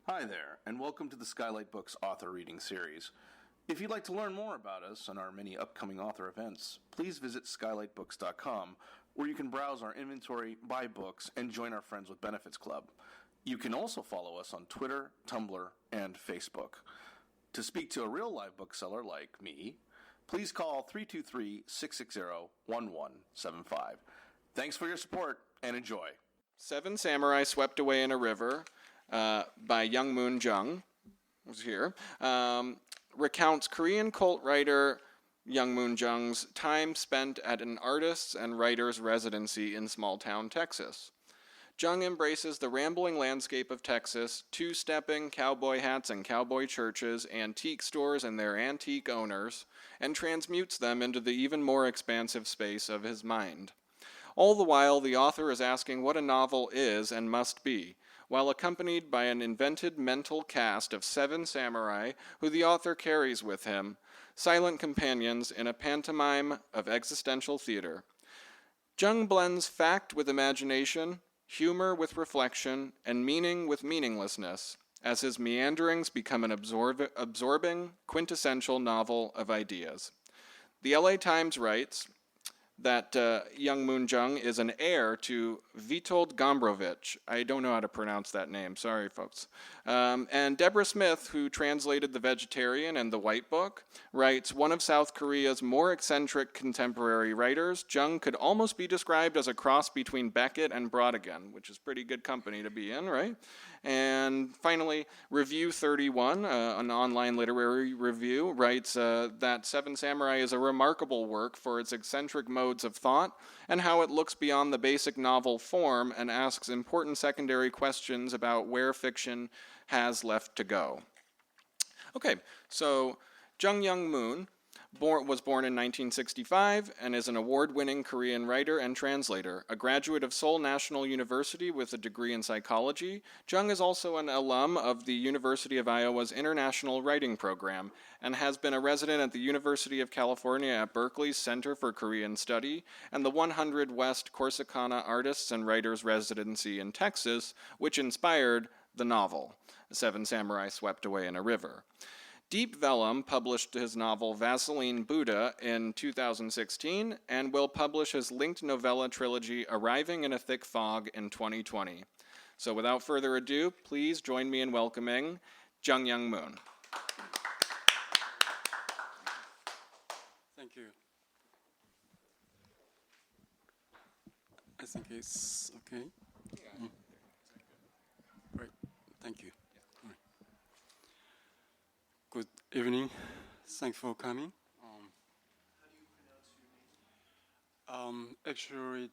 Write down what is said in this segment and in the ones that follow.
Hi there, and welcome to the Skylight Books author reading series. If you'd like to learn more about us and our many upcoming author events, please visit skylightbooks.com, where you can browse our inventory, buy books, and join our Friends with Benefits Club. You can also follow us on Twitter, Tumblr, and Facebook. To speak to a real live bookseller like me, please call 323-660-1175. Thanks for your support, and enjoy. Seven Samurai Swept Away in a River by Young Moon Jung, who's here, recounts Korean cult writer Jung Moon Jung's time spent at an artist's and writer's residency in small-town Texas. Jung embraces the rambling landscape of Texas, two-stepping cowboy hats and cowboy churches, antique stores and their antique owners, and transmutes them into the even more expansive space of his mind. All the while, the author is asking what a novel is and must be, while accompanied by an invented mental cast of seven samurai who the author carries with him, silent companions in a pantomime of existential theater. Jung blends fact with imagination, humor with reflection, and meaning with meaninglessness, as his meanderings become an absorbing, quintessential novel of ideas. The LA Times writes that Young Moon Jung is an heir to Witold Gombrowicz. I don't know how to pronounce that name, sorry folks. And Deborah Smith, who translated The Vegetarian and The White Book, writes, one of South Korea's more eccentric contemporary writers, Jung could almost be described as a cross between Beckett and Brodigan, which is pretty good company to be in, right? And finally, Review 31, an online literary review, writes that Seven Samurai is a remarkable work for its eccentric modes of thought and how it looks beyond the basic novel form and asks important secondary questions about where fiction has left to go. Okay, so Jung Young Moon was born in 1965 and is an award-winning Korean writer and translator. A graduate of Seoul National University with a degree in psychology, Jung is also an alum of the University of Iowa's International Writing Program and has been a resident at the University of California at Berkeley's Center for Korean Study and the 100 West Corsicana Artists and Writers Residency in Texas, which inspired the novel, Seven Samurai Swept Away in a River. Deep Vellum published his novel Vaseline Buddha in 2016 and will publish his linked novella trilogy Arriving in a Thick Fog in 2020. So without further ado, please join me in welcoming Jung Young Moon. Thank you. I think it's okay. Mm. Right. Thank you. Good evening. Thanks for coming. How do you pronounce your name? Actually,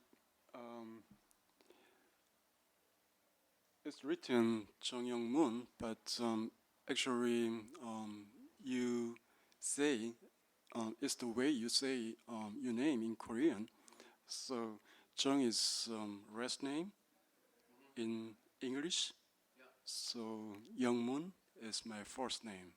it's written Jung Young Moon, but actually, you say it's the way you say your name in Korean. So Jung is last name in English. Yeah. So Young Moon is my first name.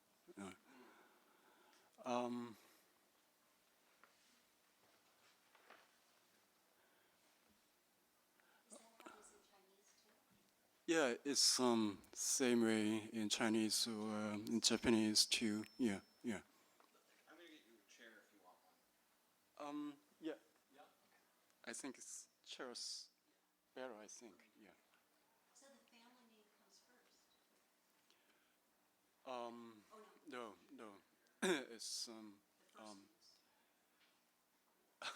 Yeah, it's same way in Chinese or in Japanese too. Yeah. I'm gonna get you a chair if you want one. Yeah. Yeah. I think it's chairs better. I think. Yeah. So the family name comes first. No.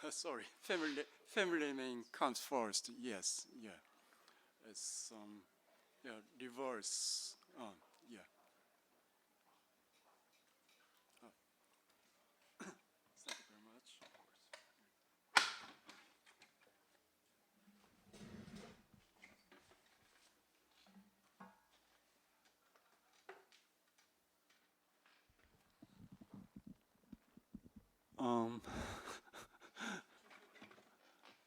It's sorry. Family name comes first. Yes. Yeah. It's reverse. Yeah. Thank you very much.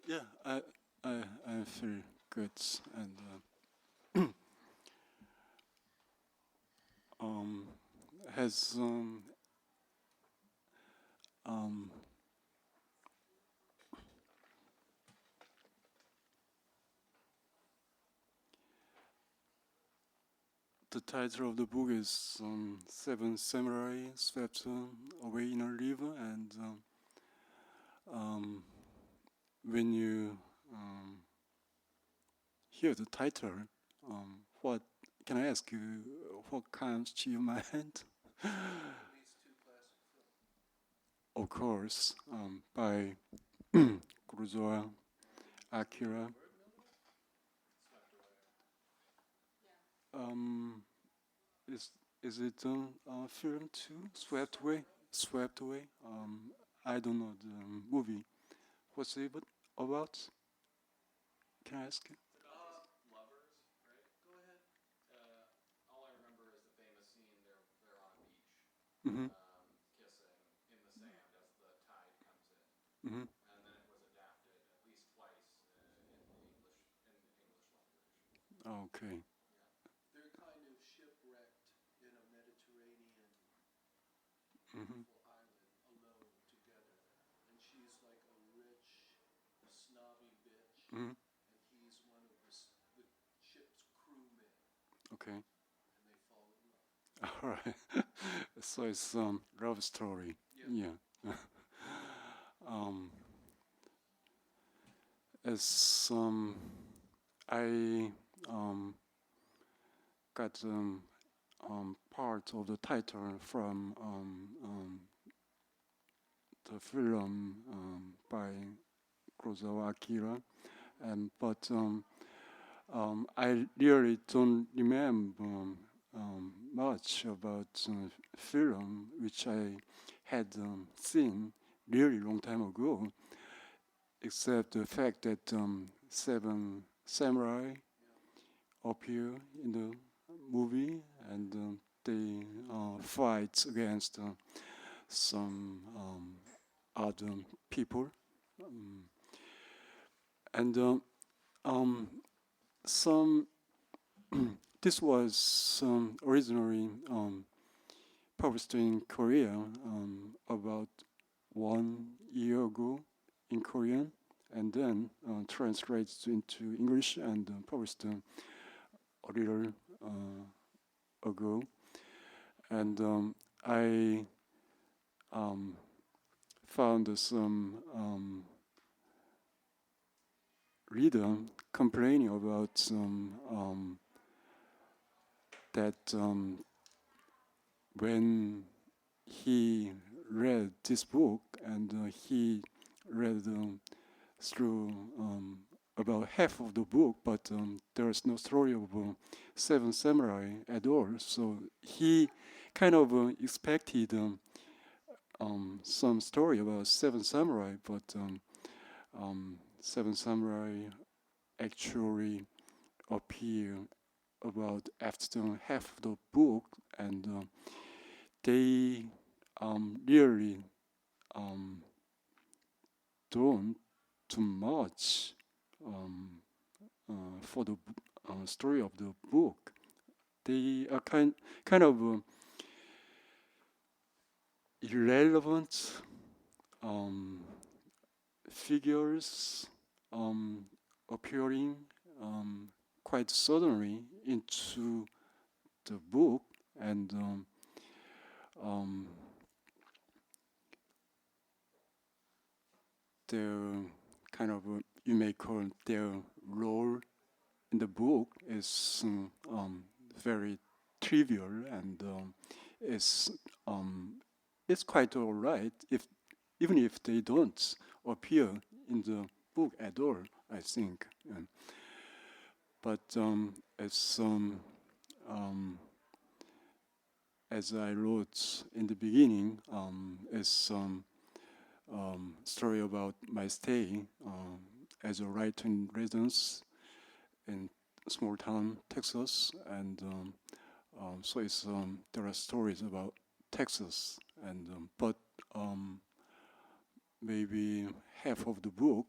Yeah, I feel good and has The title of the book is Seven Samurai Swept Away in a River, and when you hear the title, what can I ask you? What comes to your mind? Of course, by Kurosawa Akira. Is it a film too? Swept Away? Swept Away? I don't know the movie. What's it about? Can I ask you? Lovers, right? Go ahead. All I remember is the famous scene. They're on a beach, Mm-hmm. kissing in the sand as the tide comes in, Mm-hmm. and then it was adapted at least twice in English language. Okay. They're kind of shipwrecked in a Mediterranean Mm-hmm. beautiful island alone together. And she's like a rich, snobby bitch, Mm-hmm. and he's one of the ship's crewmen, Okay. and they fall in love. All right. So it's love story. Yeah. Yeah. um, as I got part of the title from the film by Kurosawa Akira, but I really don't remember much about film which I had seen really long time ago, except the fact that seven samurai appear in the movie and they fight against some other people, and some this was originally published in Korea about 1 year ago in Korean, and then translated into English and published a little ago. And I found some reader complaining about that when he read this book and he read through about half of the book, but there is no story of seven samurai at all. So he kind of expected some story about seven samurai, but seven samurai actually appear about after half of the book, and they really don't too much for the story of the book. They are kind of irrelevant figures appearing quite suddenly into the book, and their kind of you may call their role in the book is very trivial, and it's quite all right if even if they don't appear in the book at all, I think. But as I wrote in the beginning, it's story about my stay as a writer in residence in small town Texas, and so it's there are stories about Texas, and but maybe half of the book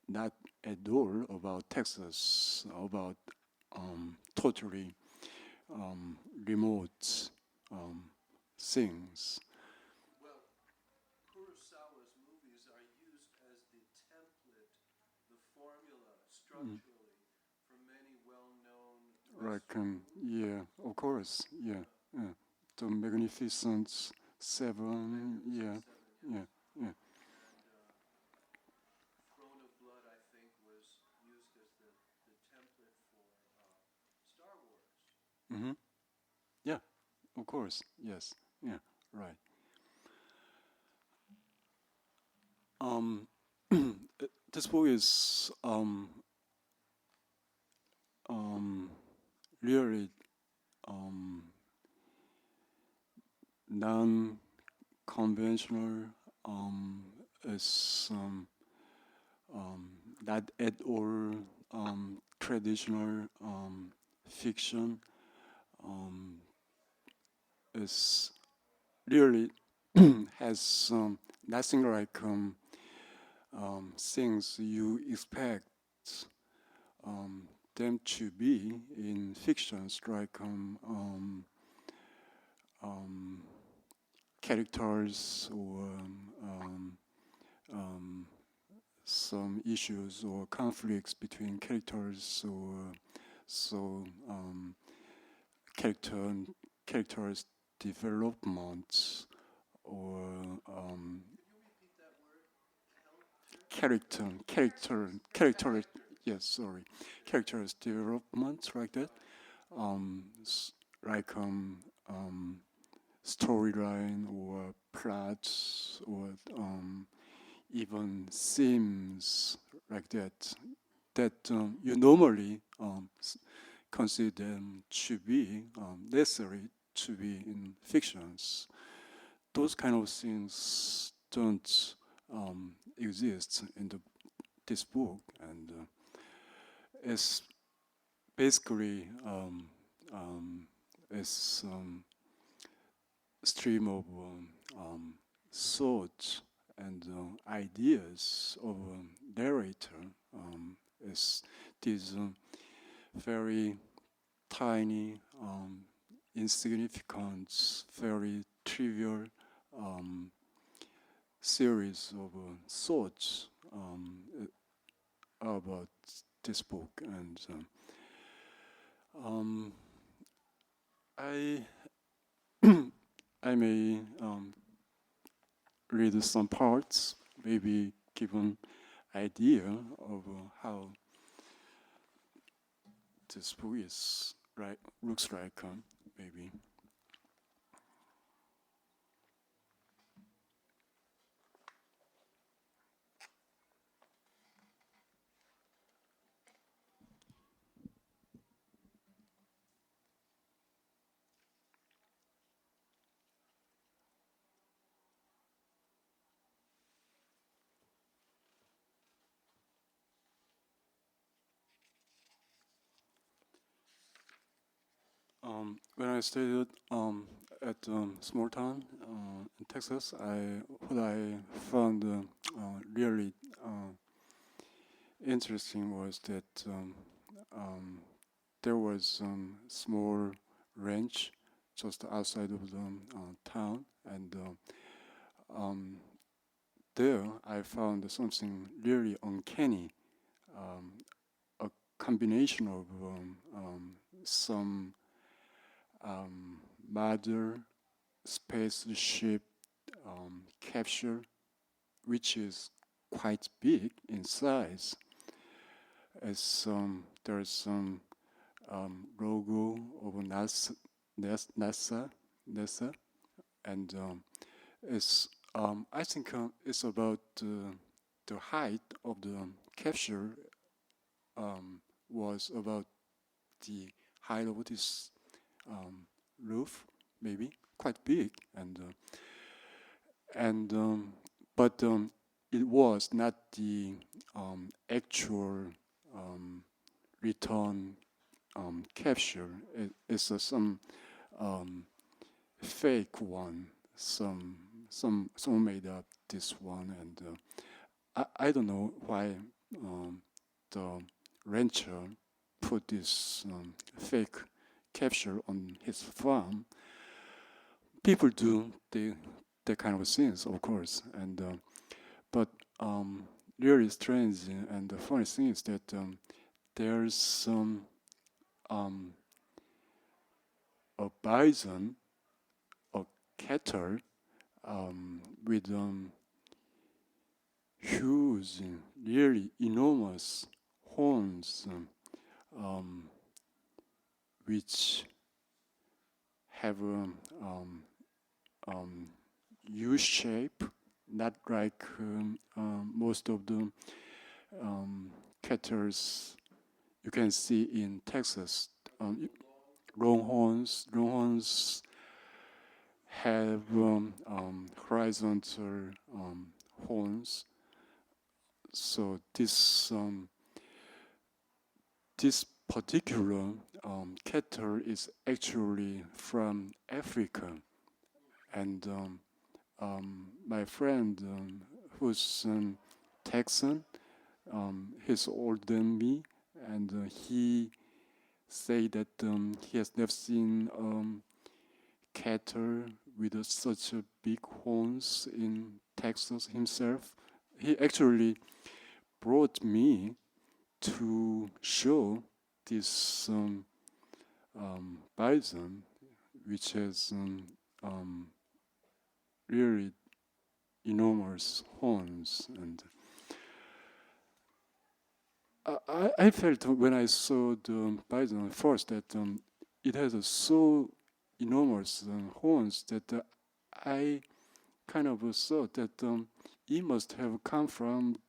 not at all about Texas, about totally remote things. Well, Kurosawa's movies are used as the template, the formula structurally for many well-known like yeah, of course, yeah, yeah. The Magnificent Seven, yeah, yeah, yeah. Throne of Blood, I think, was used as the template for Star Wars. Mm-hmm. Yeah, of course, yes, yeah, right. Um, this book is um, really um, non-conventional. It's not at all traditional fiction. Um, it's really has nothing like things you expect them to be in fictions, like um, characters or um, some issues or conflicts between characters or so character characters development or character yes sorry characters development like that like storyline or plots or even themes like that you normally consider them to be necessary to be in fictions. Those kind of things don't exist in this book, and it's basically it's stream of thoughts and ideas of a narrator. Is this very tiny, insignificant, very trivial series of thoughts about this book, and I I may read some parts, maybe give an idea of how this book is right looks like, maybe. When I studied at small town in Texas, what I found really interesting was that there was small ranch just outside of the town, and there I found something really uncanny, a combination of some mother spaceship capsule, which is quite big in size. As there's some logo of NASA, and it's I think it's about the height of the capsule was about the height of this roof, maybe quite big, and but it was not the actual return capture. It's some fake one. Someone made up this one, and I don't know why the rancher put this fake capture on his farm. People do the kind of things, of course, and but really strange and the funny thing is that there's some a bison, a cattle, with huge, really enormous horns, which have U shape, not like most of the cattle you can see in Texas. Longhorns have horizontal horns. So this particular cattle is actually from Africa, and my friend who's Texan, he's older than me, and he say that he has never seen cattle with such a big horns in Texas himself. He actually brought me to show this bison, which has really enormous horns, and I felt when I saw the bison first that it has so enormous horns that I kind of thought that it must have come from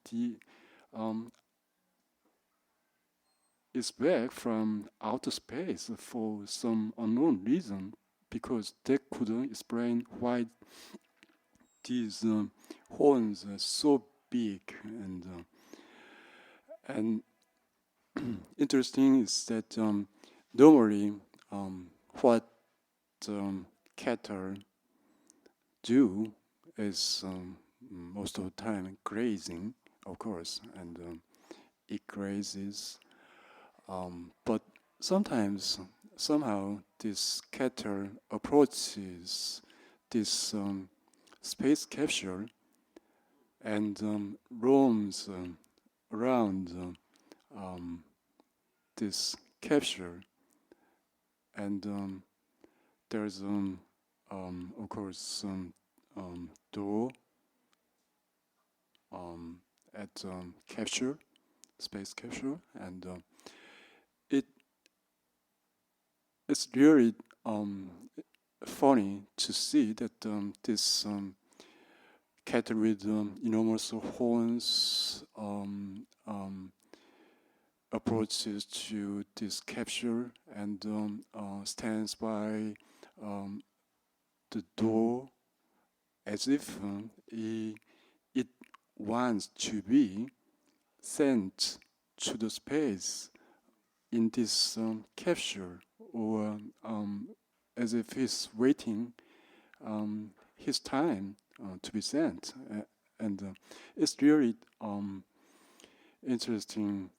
its back from outer space for some unknown reason, because they couldn't explain why these horns are so big. And interesting is that normally what cattle do is most of the time grazing, of course, and it grazes. But sometimes, somehow, this cattle approaches this space capsule and roams around this capsule, and there's of course some door at capsule, space capsule, and it's really funny to see that this cattle with enormous horns approaches to this capsule and stands by the door as if it wants to be sent to the space in this capsule, or as if he's waiting his time to be sent. And it's really interesting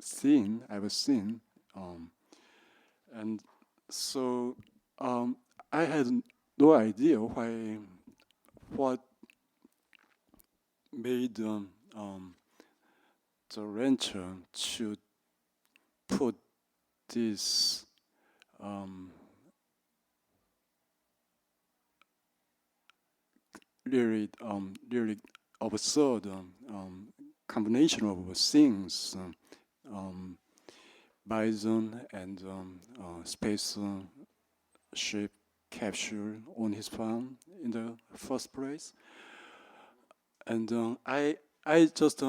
scene I've seen. And so I had no idea what made the rancher to put this really absurd combination of things, bison and space ship capture on his farm in the first place. And I just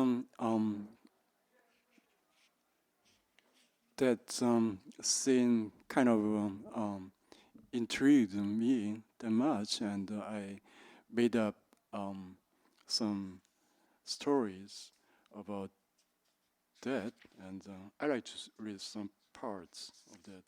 that scene kind of intrigued me that much, and I made up some stories about that, and I like to read some parts of that.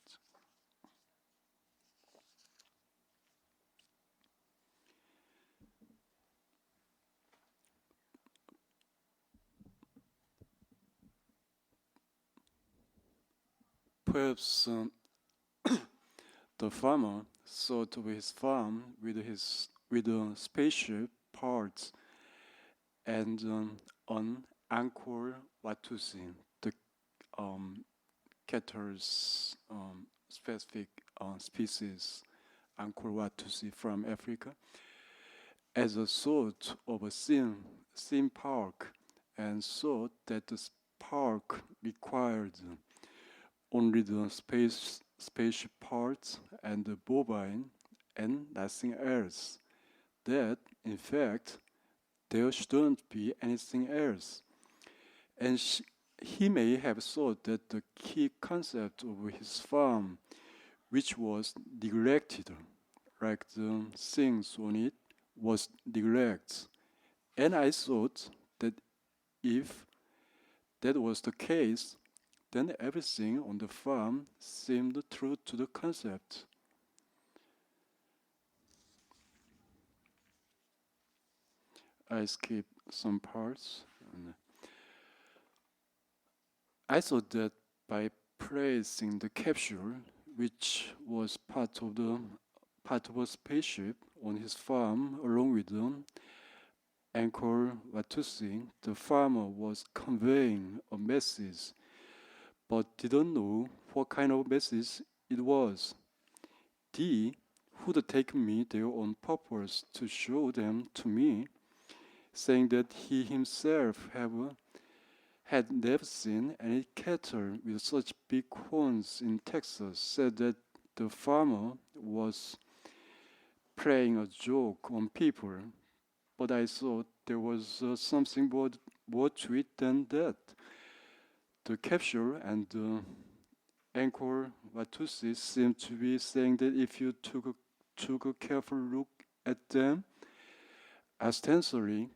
Perhaps the farmer thought of his farm with the spaceship parts and on Angkor Watusi, the cattle's specific species, Ankorwatusi from Africa, as a sort of a theme park, and thought that the park required only the spaceship parts and the bovine and nothing else. That, in fact, there shouldn't be anything else. And he may have thought that the key concept of his farm, which was neglected, like the things on it, was neglect. And I thought that if that was the case, then everything on the farm seemed true to the concept. I skipped some parts. I thought that by placing the capsule, which was part of a spaceship on his farm, along with the anchor Watusi, the farmer was conveying a message, but didn't know what kind of message it was. They would take me there on purpose to show them to me, saying that he himself had never seen any cattle with such big horns in Texas, said that the farmer was playing a joke on people, but I thought there was something more to it than that. The capsule and the anchor Watusi seemed to be saying that if you took a careful look at them, ostensibly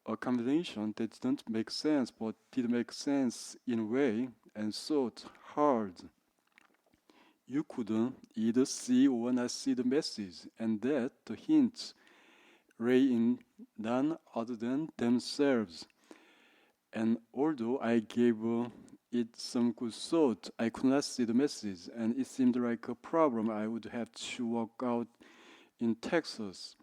a combination that didn't make sense but did make sense in a way and thought hard, you couldn't either see or not see the message, and that the hints lay in none other than themselves. And although I gave it some good thought, I could not see the message, and it seemed like a problem I would have to work out in Texas.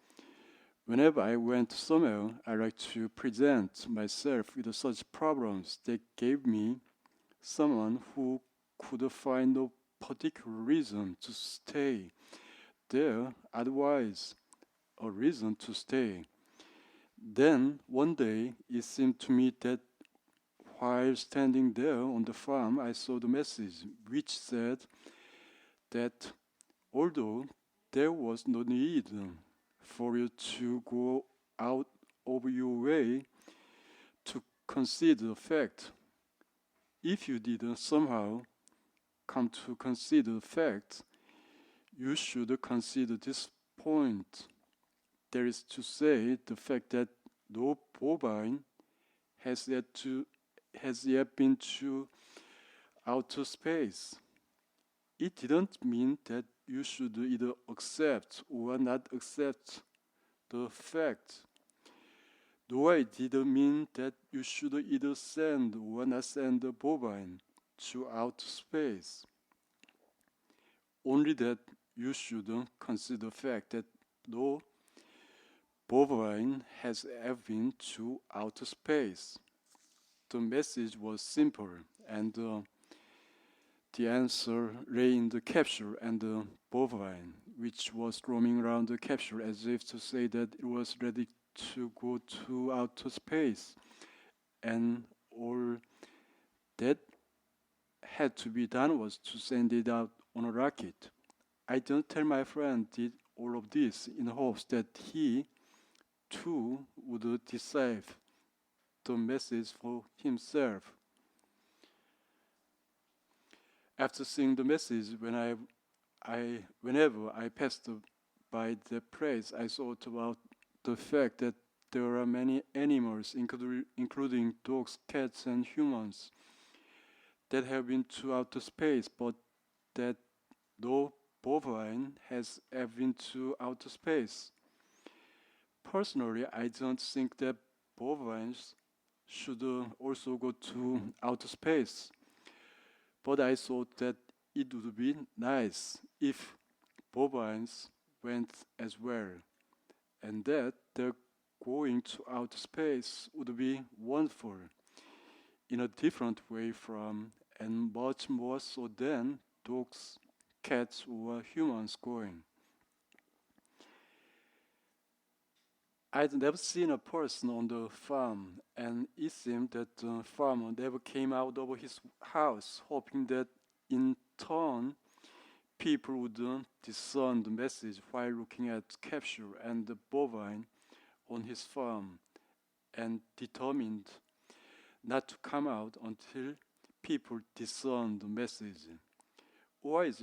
Whenever I went somewhere, I liked to present myself with such problems that gave me someone who could find no particular reason to stay there, otherwise a reason to stay. Then one day it seemed to me that while standing there on the farm, I saw the message which said that although there was no need for you to go out of your way to consider the fact, if you did somehow come to consider the fact, you should consider this point. That is to say, the fact that no bovine has yet been to outer space. It didn't mean that you should either accept or not accept the fact. Though it didn't mean that you should either send or not send the bovine to outer space. Only that you should consider the fact that no bovine has ever been to outer space. The message was simple, and the answer lay in the capsule and the bovine, which was roaming around the capsule as if to say that it was ready to go to outer space. And all that had to be done was to send it out on a rocket. I don't tell my friend did all of this in hopes that he, too, would decipher the message for himself. After seeing the message, whenever I passed by the place, I thought about the fact that there are many animals, including dogs, cats, and humans, that have been to outer space, but that no bovine has ever been to outer space. Personally, I don't think that bovines should also go to outer space. But I thought that it would be nice if bovines went as well, and that their going to outer space would be wonderful, in a different way from, and much more so than, dogs, cats or humans going. I'd never seen a person on the farm, and it seemed that the farmer never came out of his house, hoping that in turn people would discern the message while looking at capture and the bovine on his farm, and determined not to come out until people discerned the message. Or it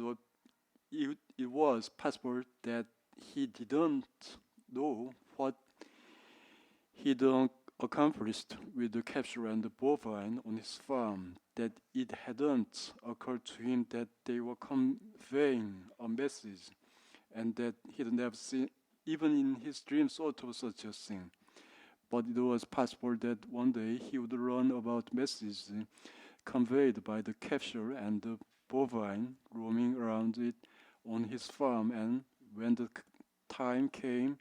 was possible that he didn't know what he'd accomplished with the capture and the bovine on his farm, that it hadn't occurred to him that they were conveying a message, and that he'd never seen, even in his dreams, thought of such a thing. But it was possible that one day he would learn about messages conveyed by the capture and the bovine roaming around it on his farm, and when the time came,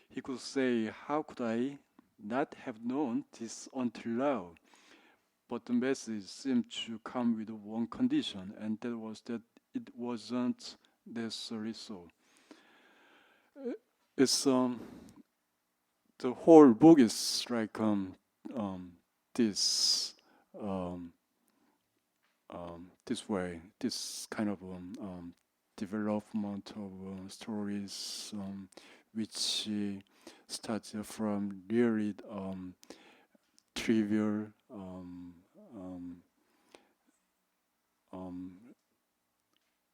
he could say, "How could I not have known this until now?" But the message seemed to come with one condition, and that was that it wasn't necessarily so. It's the whole book is like this this way, this kind of development of stories, which starts from really trivial,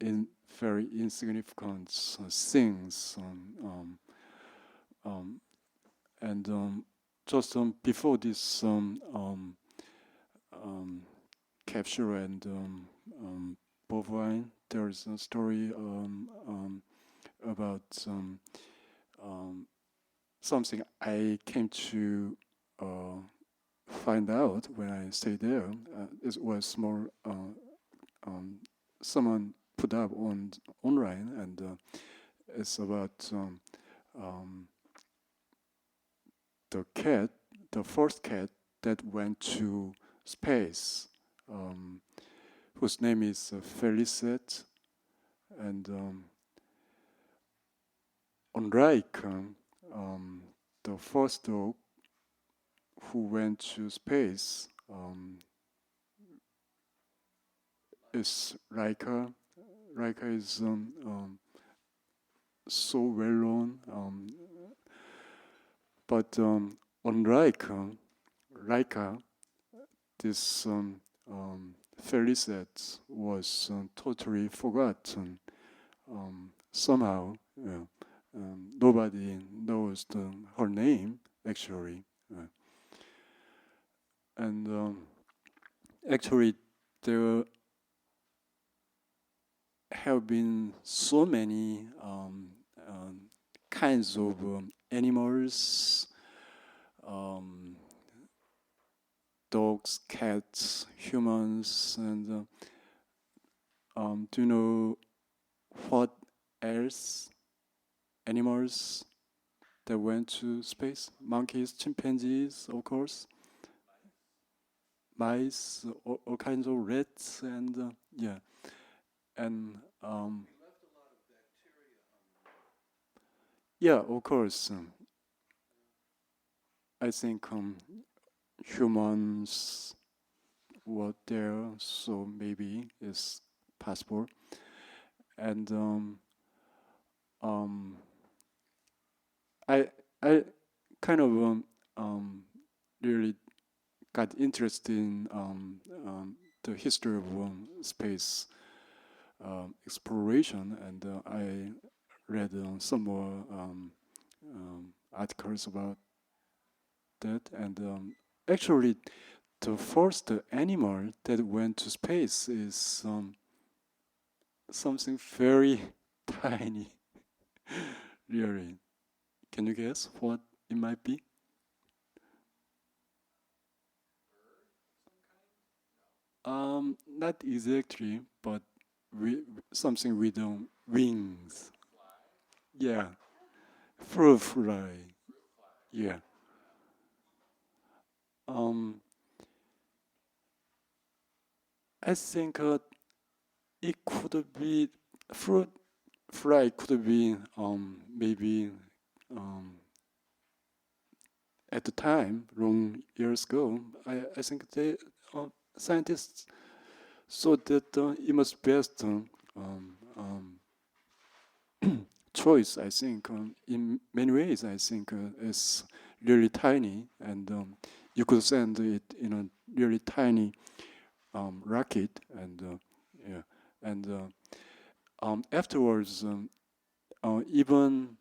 in very insignificant things, and just before this capture and bovine, there's a story about something I came to find out when I stayed there. It was more someone put up online, and it's about the cat, the first cat that went to space, whose name is Felicet, and unlike the first dog who went to space, is Laika. Laika is so well known, but unlike Laika, this Felicet was totally forgotten. Somehow, nobody knows her name actually, and actually there have been so many kinds of animals, dogs, cats, humans, and do you know what else animals that went to space? Monkeys, chimpanzees, of course, mice, all kinds of rats, and yeah, and yeah, of course. I think humans were there, so maybe it's possible. And I kind of really got interested in the history of space exploration, and I read some more articles about that, and actually the first animal that went to space is something very tiny. Really, can you guess what it might be? Not exactly, but something with wings. Yeah, fruit fly. Yeah. I think it could be fruit fly could be maybe at the time, long years ago, I think they scientists thought that it must be best choice. I think in many ways, I think it's really tiny, and you could send it in a really tiny rocket, and yeah, and afterwards, even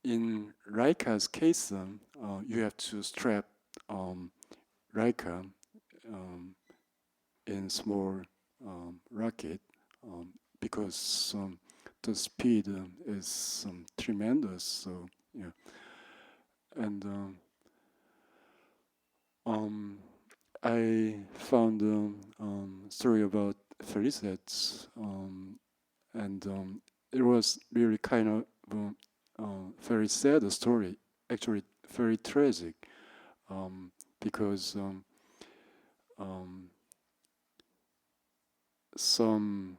in Raika's case, you have to strap Raika in small rocket because the speed is tremendous. So yeah, and I found story about Felicet, and it was really kind of very sad story. Actually, very tragic, because some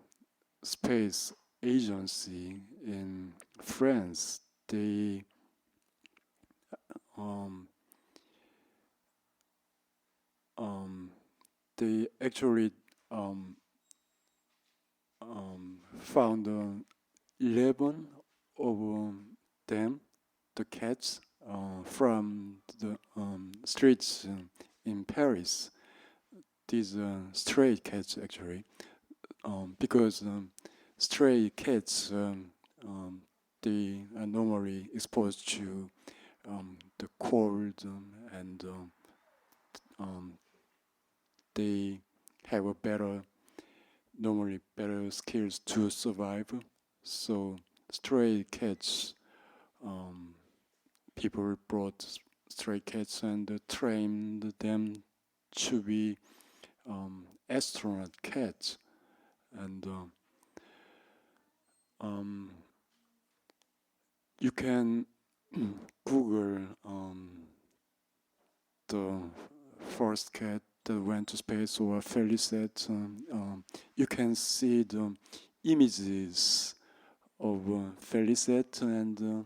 space agency in France, um, they actually found 11 of them, the cats, from the streets in Paris. These stray cats, actually, because stray cats, they are normally exposed to the cold, and they have a normally better skills to survive. So stray cats, people brought stray cats and trained them to be astronaut cats, and you can Google the first cat that went to space, or Felicet. You can see the images of Felicet and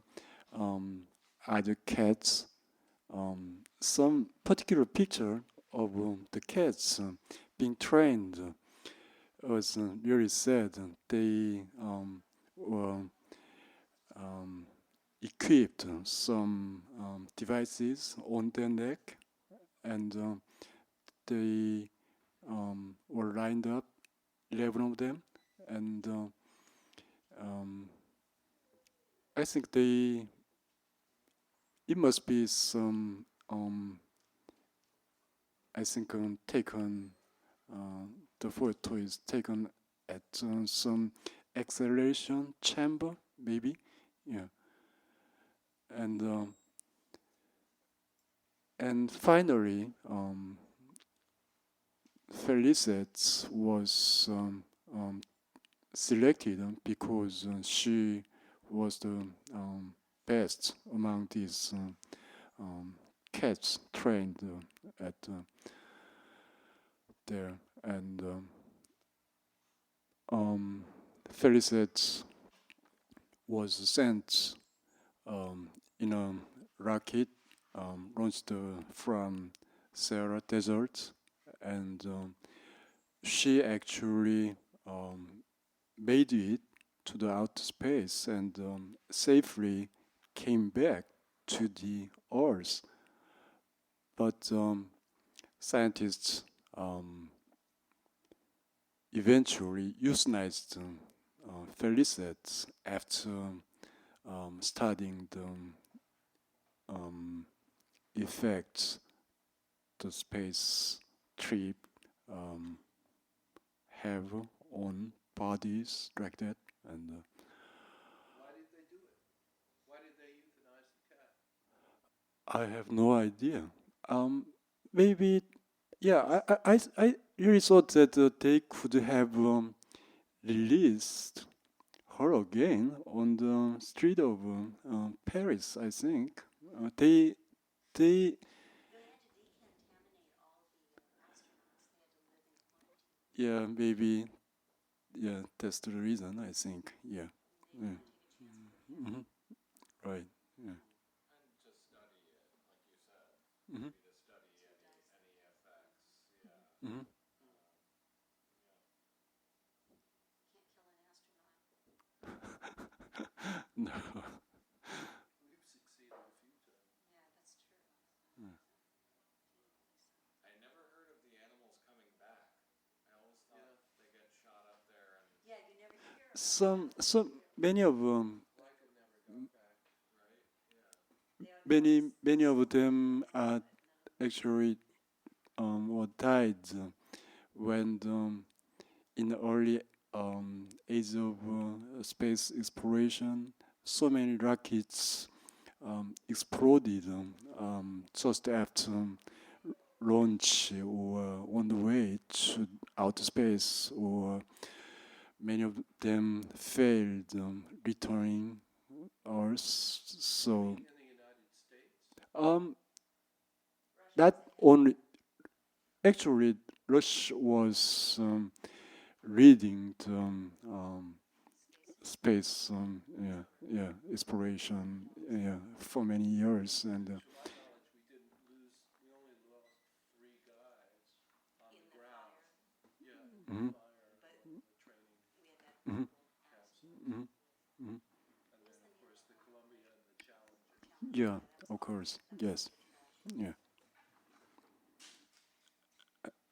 other cats. Some particular picture of the cats being trained was really sad. They were equipped some devices on their neck, and they were lined up, 11 of them, and I think it must be some, I think taken, the photo is taken at some acceleration chamber, maybe, yeah, and finally, Felicet was selected because she was the best among these cats trained at there, and Felicet was sent in a rocket launched from Sahara Desert, and she actually made it to the outer space and safely came back to the Earth. But scientists eventually euthanized Felicet after studying the effects the space trip have on bodies like that, and Why did they do it? Why did they euthanize the cat? I have no idea. Maybe, yeah. I really thought that they could have released her again on the street of Paris. I think they They had to decontaminate all the astronauts. They had to live in quarantine. yeah, maybe yeah, that's the reason I think. Yeah. Yeah. Hmm. Right. Yeah. And to study it, like you said, Hmm. maybe to study any effects. Yeah. Hmm. No. We've succeeded a few times. I never heard of the animals coming back. I always thought they get shot up there and Some many of them, Like it never got back. right. Yeah. many of them are actually or died when in the early age of space exploration, so many rockets exploded just after launch or on the way to outer space, or many of them failed returning Earth. So In the United States? um, that only actually Rush was reading the space exploration for many years, and To my knowledge, we only lost 3 guys on the ground. Yeah, in the mhm, fire or the training mhm, capsule. mhm, mhm. And then, of course, the Columbia and the Challenger. Yeah, of course, yes, yeah,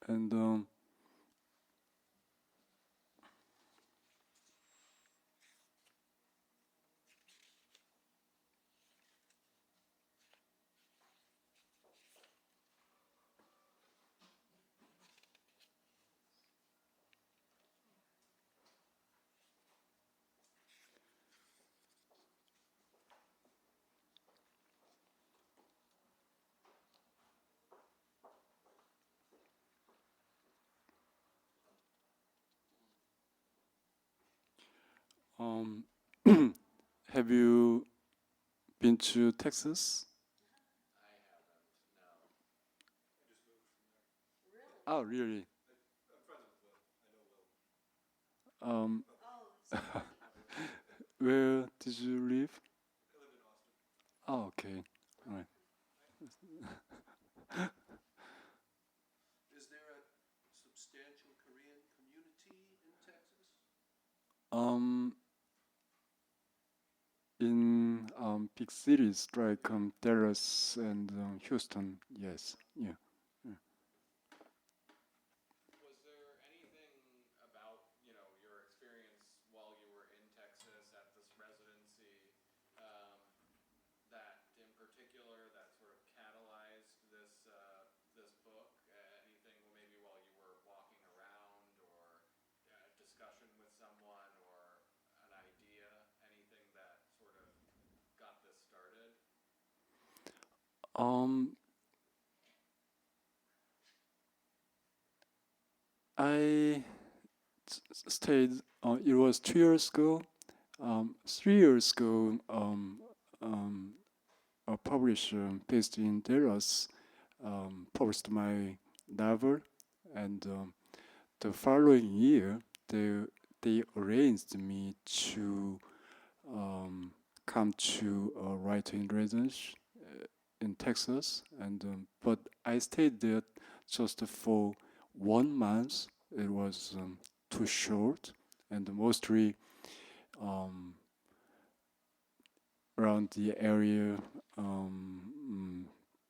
and um, have you been to Texas? I haven't. No. I just moved from there. Oh, really? I'm friends with Will. I know Will. Um, I where did you live? live in Austin. Oh, okay, all right. Is there a substantial Korean community in Texas? Um, in big cities like Dallas and Houston, yes, yeah. Yeah. Was there anything about, your experience while you were in Texas at this residency, um, that in particular that sort of catalyzed this book? Anything maybe while you were walking around, or a discussion with someone, or an idea? Anything that sort of got this started? Um, I stayed. It was 2 years ago. 3 years ago, a publisher based in Dallas published my novel, and the following year, they arranged me to come to a writing residence in Texas, and but I stayed there just for 1 month. It was too short, and mostly um, around the area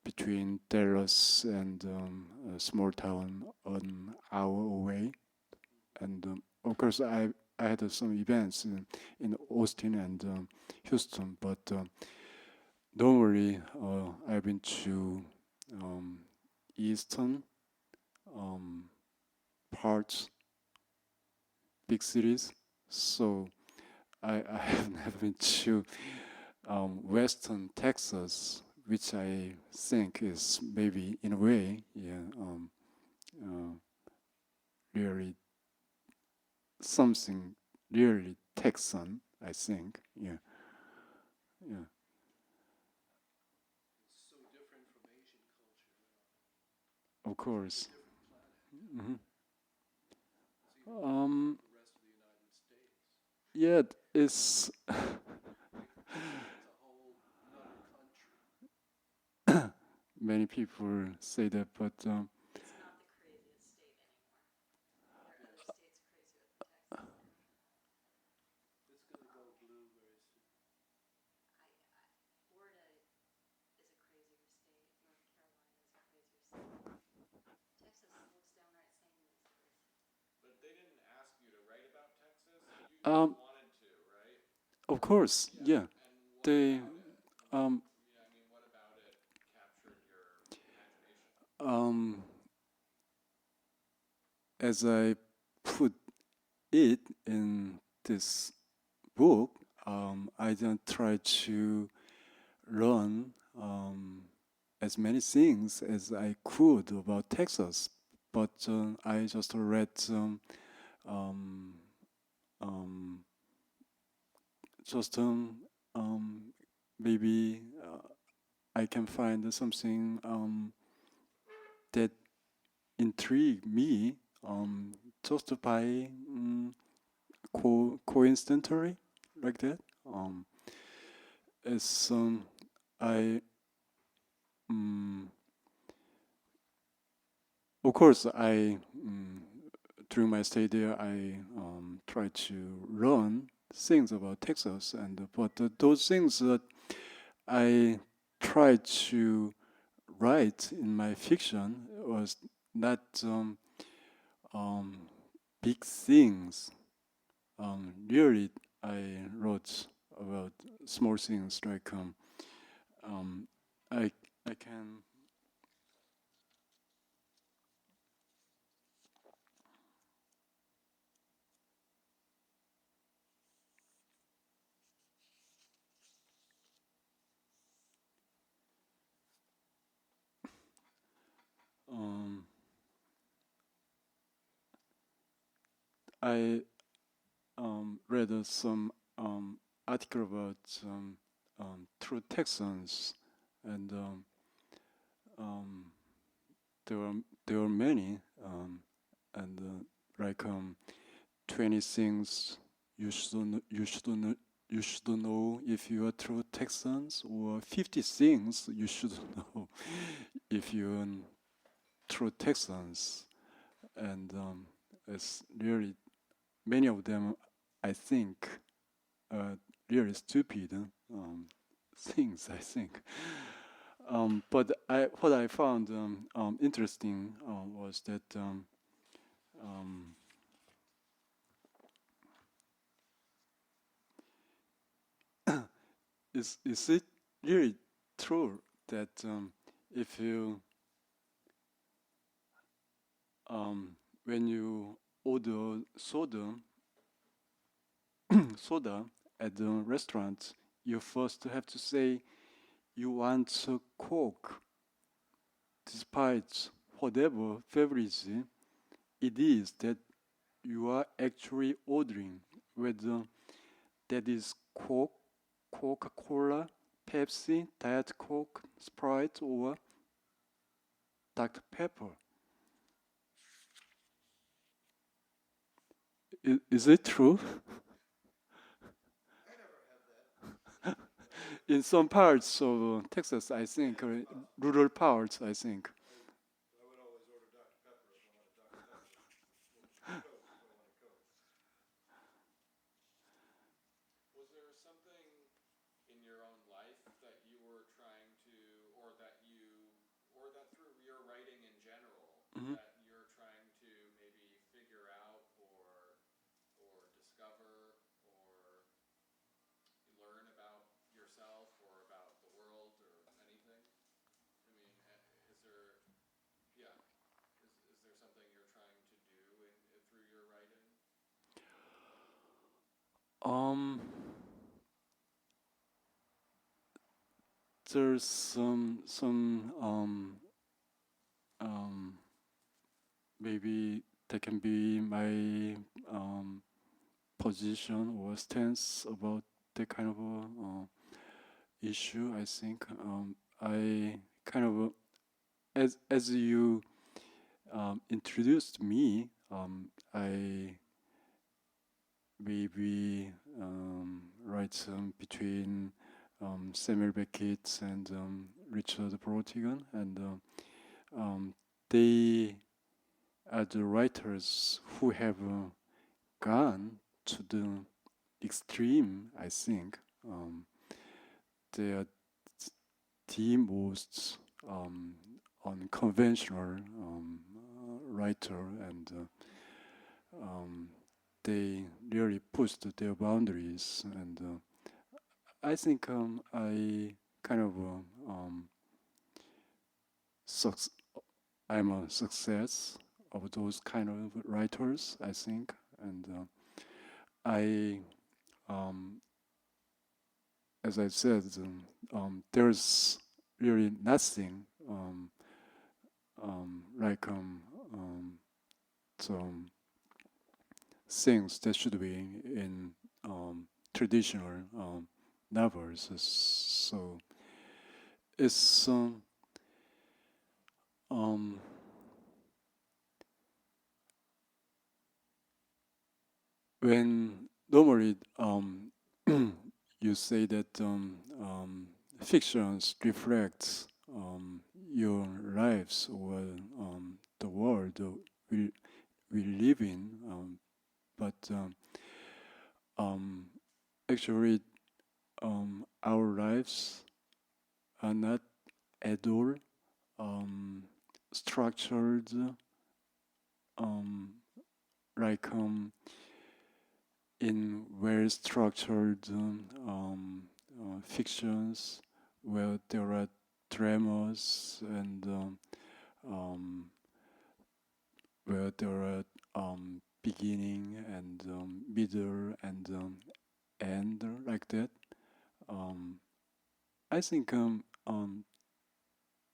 between Dallas and a small town an hour away. And of course, I had some events in Austin and Houston, but normally I've been to um, eastern um, parts, big cities. So I have never been to western Texas, which I think is maybe in a way, uh, really something really Texan. I think, yeah, It's so different from Asian culture. of It's course. a different planet. Hmm. It's even different from the rest of the United Yet it's It's a whole another country. many people say that, but It's not the craziest state anymore. There are other states crazier than Texas now. It's gonna go blue very soon. Florida is a crazier state. North Carolina is a crazier state. Texas looks downright sane these days. But they didn't ask you to write about Texas. um, Wanted to, right? of course, yeah. And what They about it? um, Yeah, I mean, what about it captured your imagination? um, as I put it in this book, I don't try to learn as many things as I could about Texas, but I just read um, um, just maybe I can find something that intrigue me just by coincidentally like that. As I of course I during my stay there I try to learn things about Texas, and but those things that I try to write in my fiction was not um, big things. Really, I wrote about small things like um, I I can um, I read some article about true Texans, and um, there were many, and like 20 things you should know if you are true Texans, or 50 things you should know if you're true Texans, and it's really many of them I think really stupid things, I think. But what I found interesting was that um, is it really true that if you when you order soda at the restaurant, you first have to say you want a Coke, despite whatever beverage it is that you are actually ordering, whether that is Coke, Coca-Cola, Pepsi, Diet Coke, Sprite, or Dr. Pepper. Is it true? I never have that. In some parts of Texas, I think, rural parts, I think. I would always order Dr. Pepper if I wanted Dr. Pepper. Or Coke if I wanted Coke. Was there something in your own life that you were trying to, or that you, or that through your writing in general, Mhm. that you're trying to maybe figure out, or discover, or learn about yourself, or about the world, or anything? I mean, is there, yeah, is there something you're trying to do through your writing? Um, there's some um, maybe that can be my position or stance about that kind of issue. I think I kind of as you introduced me, I we write between Samuel Beckett and Richard Brautigan, and they are the writers who have gone to the extreme, I think. They are the most unconventional writer, and they really pushed their boundaries, and I think I kind of I'm a success of those kind of writers, I think, and I, as I said, there's really nothing like some things that should be in traditional novels. So it's when normally you say that fictions reflects your lives or the world we live in, but actually our lives are not at all structured like in well-structured fictions where there are dramas and where there are beginning and middle and end like that. I think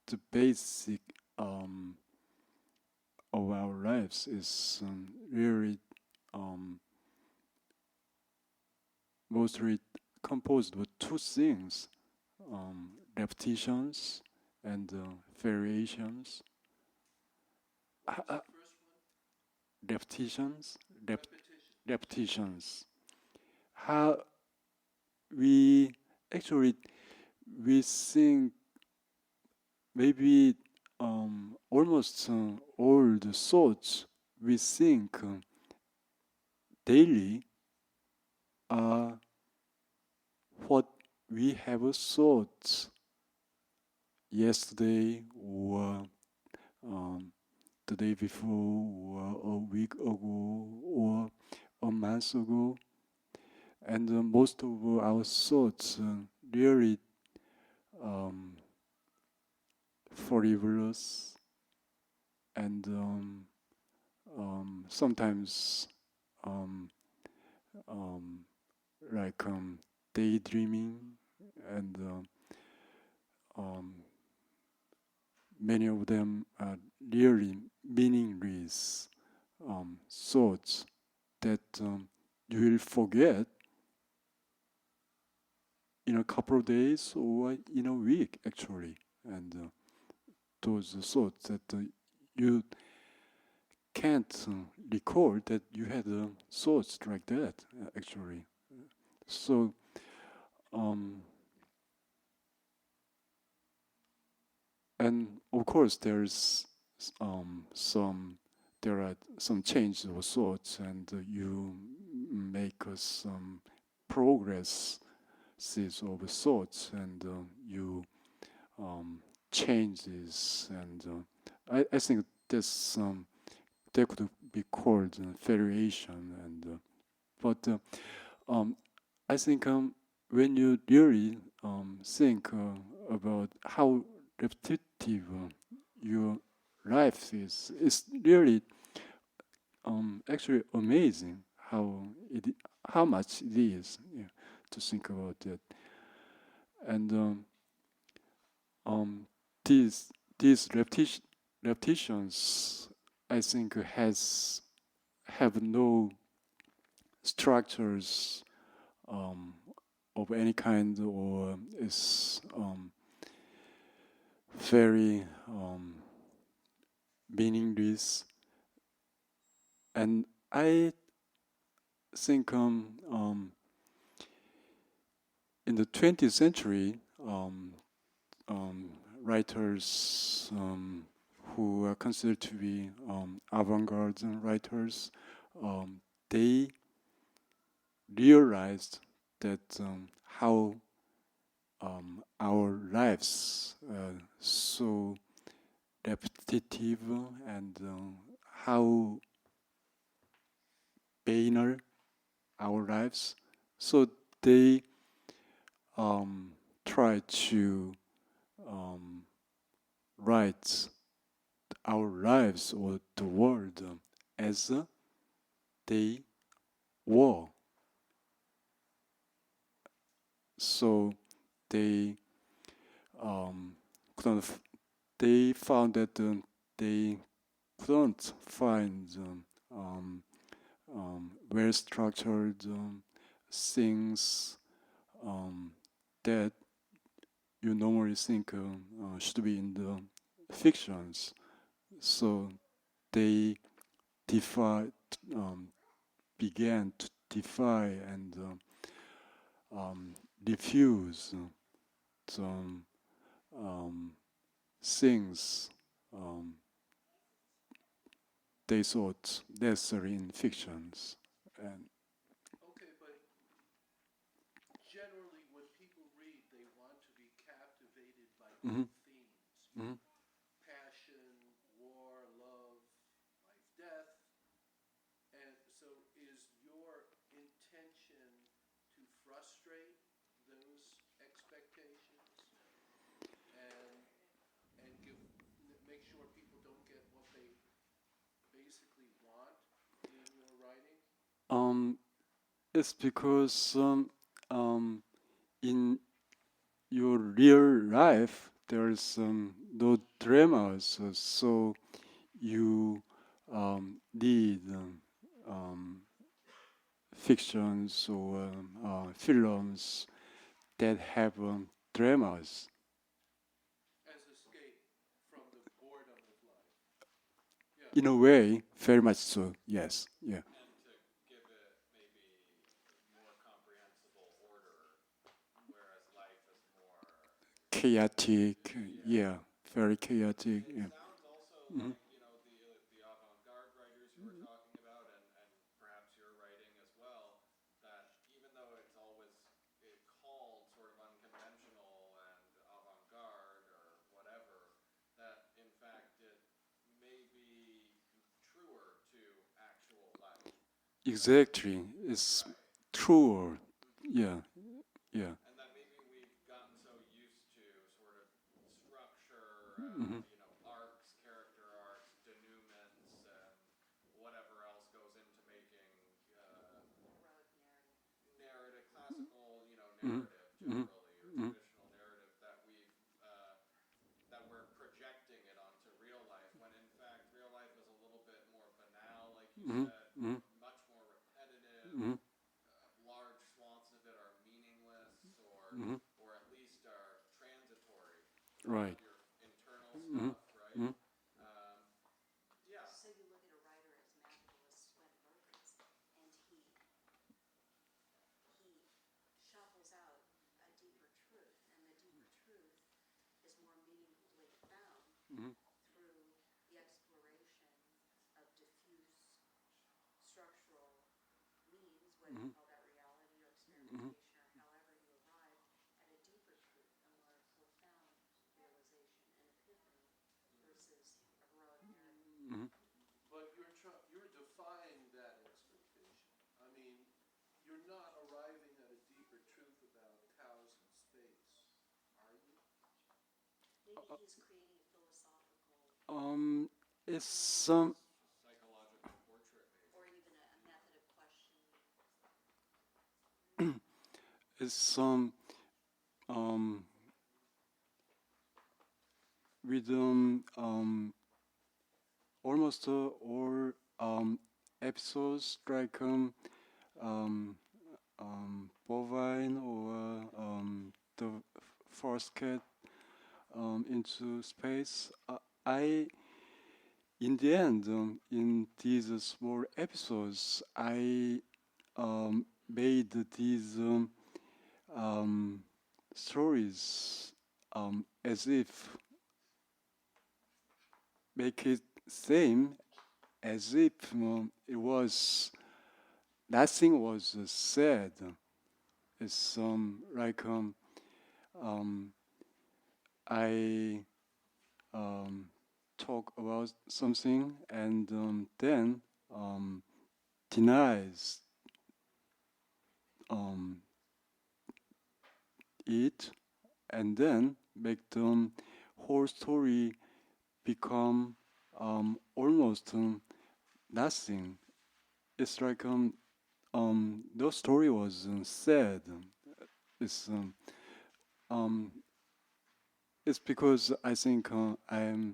the basic of our lives is really mostly composed with two things: repetitions and variations. Repetitions, repetitions. How we actually we think maybe almost all the thoughts we think daily are what we have thought yesterday or the day before or a week ago or a month ago, and most of our thoughts really frivolous and sometimes like daydreaming, and many of them are really meaningless thoughts that you will forget in a couple of days or in a week, actually. And those thoughts that you can't recall that you had thoughts like that, actually. So, and of course, there are some changes of thoughts, and you make some progress of thoughts, and you change this, and I think this that could be called variation, and but I think when you really think about how repetitive your life is, it's really actually amazing how much it is, yeah, to think about that. And these repetitions, I think, have no structures of any kind, or is very meaningless. And I think in the 20th century, writers who are considered to be avant-garde writers, they realized that how our lives so repetitive and how banal our lives. So they try to write our lives or the world as they were. So they couldn't. They found that they couldn't find well structured things that you normally think should be in the fictions. So they defy, began to defy and refuse some things they thought necessary in fictions. And Okay, but generally when people read, they want to be captivated by Mhm. good themes. Mhm. Passion, war, love, life, death. And so is your intention to frustrate those expectations and make sure people don't get what they basically want in your writing? um, it's because in your real life there's no dramas, so you need fictions or films that have dramas. As escape from the boredom of life. Yeah. In a way, very much so. Yes. Yeah. And to give it maybe more comprehensible order, whereas life is more. Chaotic. Yeah. Very chaotic. It Yeah. sounds also Mhm. like the avant-garde writers you were talking about, and perhaps your writing as well. That even though it's always called sort of unconventional and avant-garde or whatever, that in fact it may be truer to actual life. Exactly. It's Right. truer. Yeah. Yeah. And that maybe we've gotten so used to sort of structure, Mhm. arcs, character arcs, denouements, and whatever else goes into making Heroic narrative. narrative, classical, Mhm. narrative Mhm. generally, or Mhm. traditional narrative that we're projecting it onto real life, when in fact real life is a little bit more banal, like you Mhm. said, Mhm. much more repetitive. Mhm. Large swaths of it are meaningless, Mhm. or at least are transitory. Right. Your internal Mhm. stuff, right? Mhm. Yeah. So you look at a writer as magical as sweat birds, and he shuffles out a deeper truth, and the deeper truth is more meaningfully found Mhm. through the exploration of diffuse structural means, whether you Mhm. call that reality or Mhm. experimentation or however you arrive at a deeper truth, a more profound realization and epiphany versus a heroic narrative. Mhm. But you're defying that expectation. I mean, you're not arriving at a deeper truth about cows in space, are you? Maybe he's creating a philosophical It's some. Psychological portrait, maybe. or even a method of questioning. It's some. Um, with almost all episodes like um, bovine or the first cat into space. I, in the end, in these small episodes, I made these stories as if make it same as if it was nothing was said. It's like I talk about something and then denies it and then make the whole story become almost nothing. It's like the story was said. It's um, it's because I think I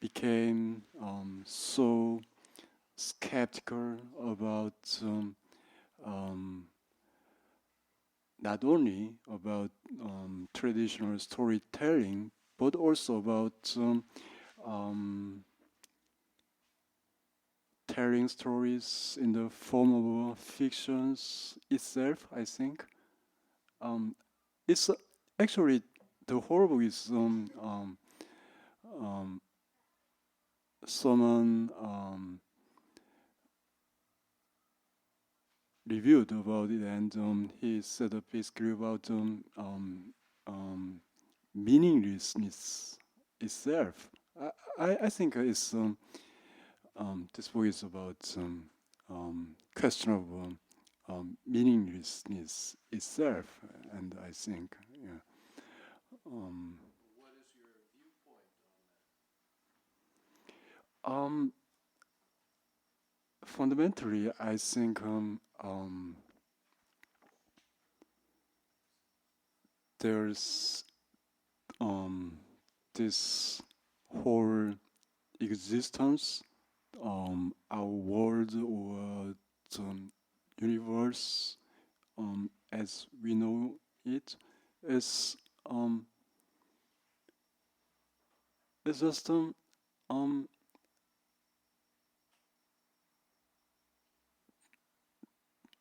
became so skeptical about um, not only about traditional storytelling, but also about um, telling stories in the form of fictions itself. I think it's actually the whole book is someone reviewed about it, and he said basically about meaninglessness itself. I think it's this book is about question of meaninglessness itself, and I think yeah. What is your viewpoint on that? Fundamentally, I think there's this whole existence, our world or the universe as we know it is it's just um,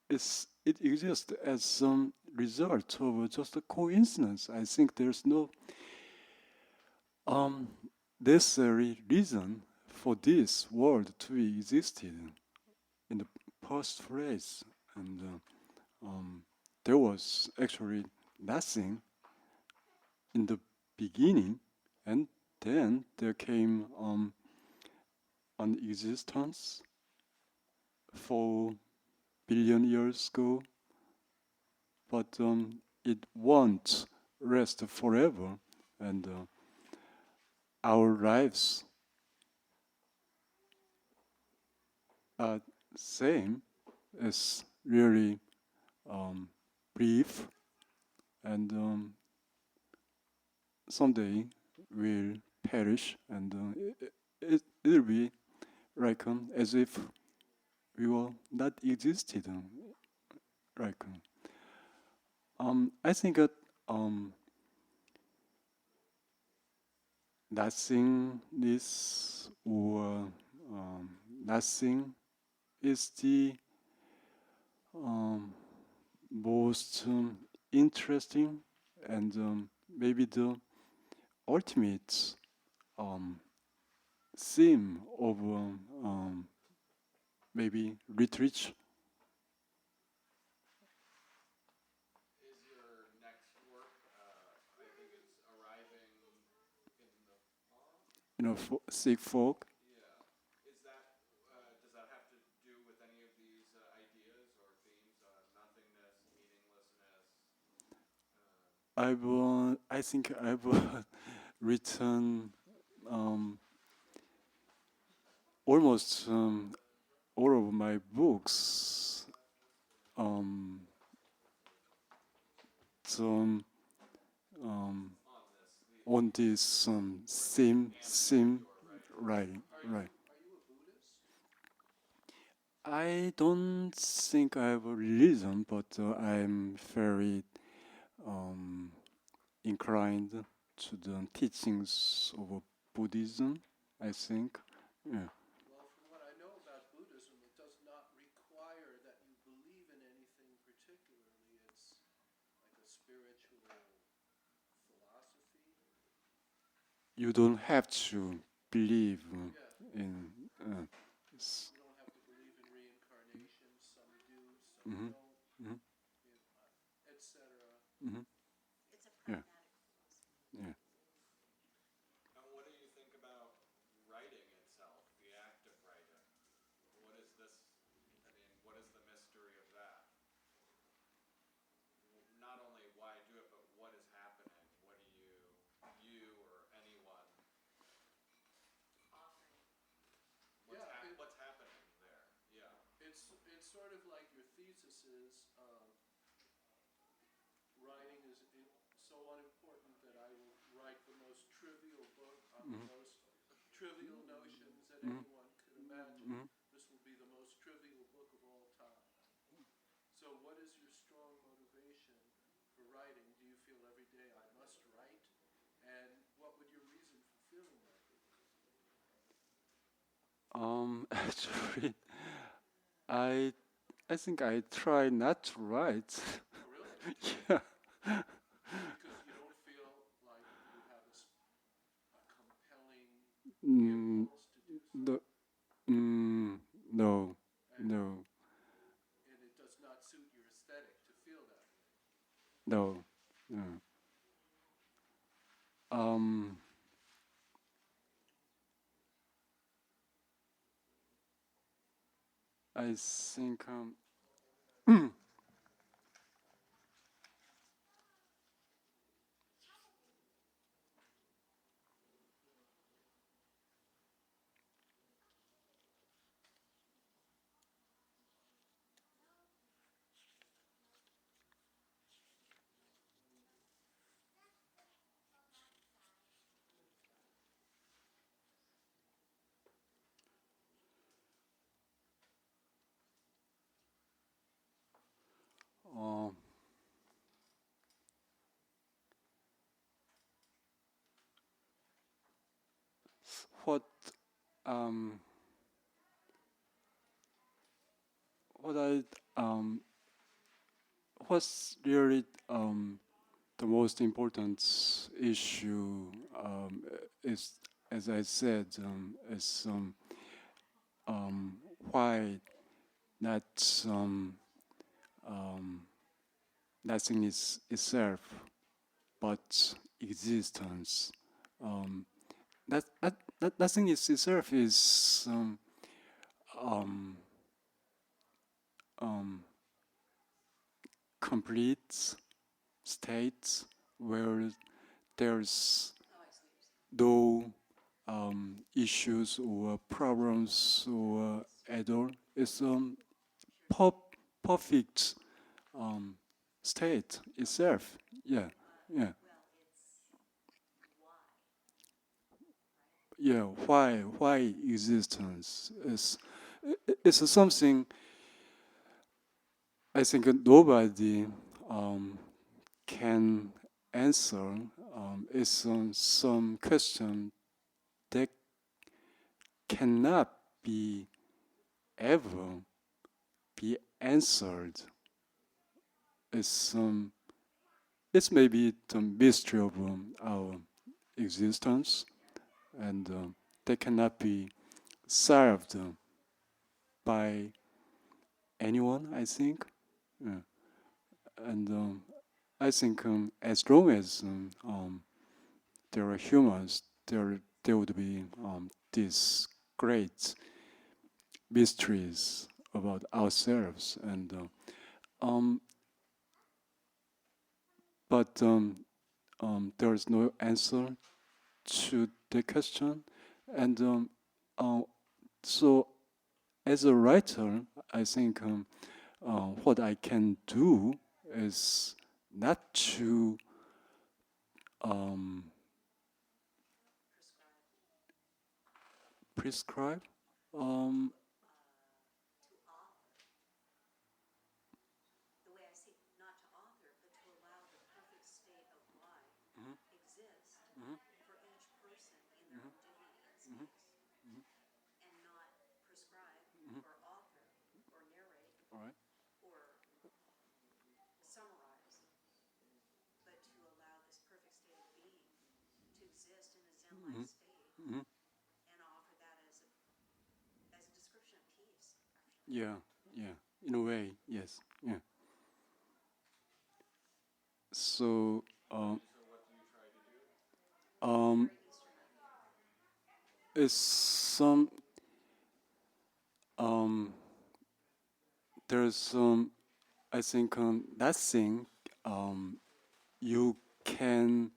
it exists as some result of just a coincidence. I think there's no necessary reason for this world to be existed in the first place, and there was actually nothing in the beginning, and then there came an existence 4 billion years ago, but it won't rest forever, and our lives are same as really brief, and someday will perish, and it'll be like as if we were not existed. Like I think that nothingness or nothing is the most interesting and maybe the ultimate theme of maybe literature. Is your next work, I think it's arriving in the fall? Sick folk. Yeah. Is that, does that have to do with any of these ideas or themes? Nothingness, meaninglessness? I think I've written almost all of my books um, some, on this theme writing. Right. Are you a Buddhist? I don't think I have a religion, but I'm very um, inclined to the teachings of Buddhism. I think. Yeah. Well, from what I know about Buddhism, it does not you don't have to believe Yeah. in. You don't have to believe in reincarnation. Some do, some Mm-hmm. don't, Mm-hmm. etc. Mm-hmm. It's a Yeah. pragmatic philosophy. Yeah. And what do you think about writing itself, the act of writing? What is this? I mean, what is the mystery of that? Not only why do it, but what is happening? What do you or anyone, Authoring. Yeah, what's happening there? Yeah. it's sort of like your thesis is writing is so unimportant that I will write the most trivial book on the most trivial notions that anyone could imagine. This will be the most trivial book of all time. So what is your strong motivation for writing? Do you feel every day I must write? And what would your reason for feeling that be? Actually, I I think I try not to write. Oh, really? Yeah. Because you don't feel like you have a compelling Mm, impulse to do so? no. No. And, No. and it does not suit your aesthetic to feel that way. No. No. Um. I think. Um. What. Um. What I. What's really the most important issue is, as I said, is um, why not um, nothing is itself but existence. Um, that nothing is itself is um, um, complete state where there's no issues or problems or at all. It's perfect state itself. Yeah, yeah, yeah. Why existence is it's something I think nobody can answer. It's some question that cannot be ever be answered. It's it's maybe the mystery of our existence, and they cannot be solved by anyone. I think, yeah. And I think as long as there are humans, there would be these great mysteries about ourselves, and um, but there is no answer to the question, and uh, so as a writer, I think what I can do is not to um, prescribe. Um, The way I see, not to author, but to allow the perfect state of why exist for each person in their own dignity and space, and not prescribe or author or narrate all right. or summarize, but to allow this perfect state of being to exist in a Zen-like state Mhm. and offer that as a description of peace, actually. Yeah, yeah. In a way, yes. Yeah. So, um, Very Eastern idea. it's some um, there's some. I think that thing you can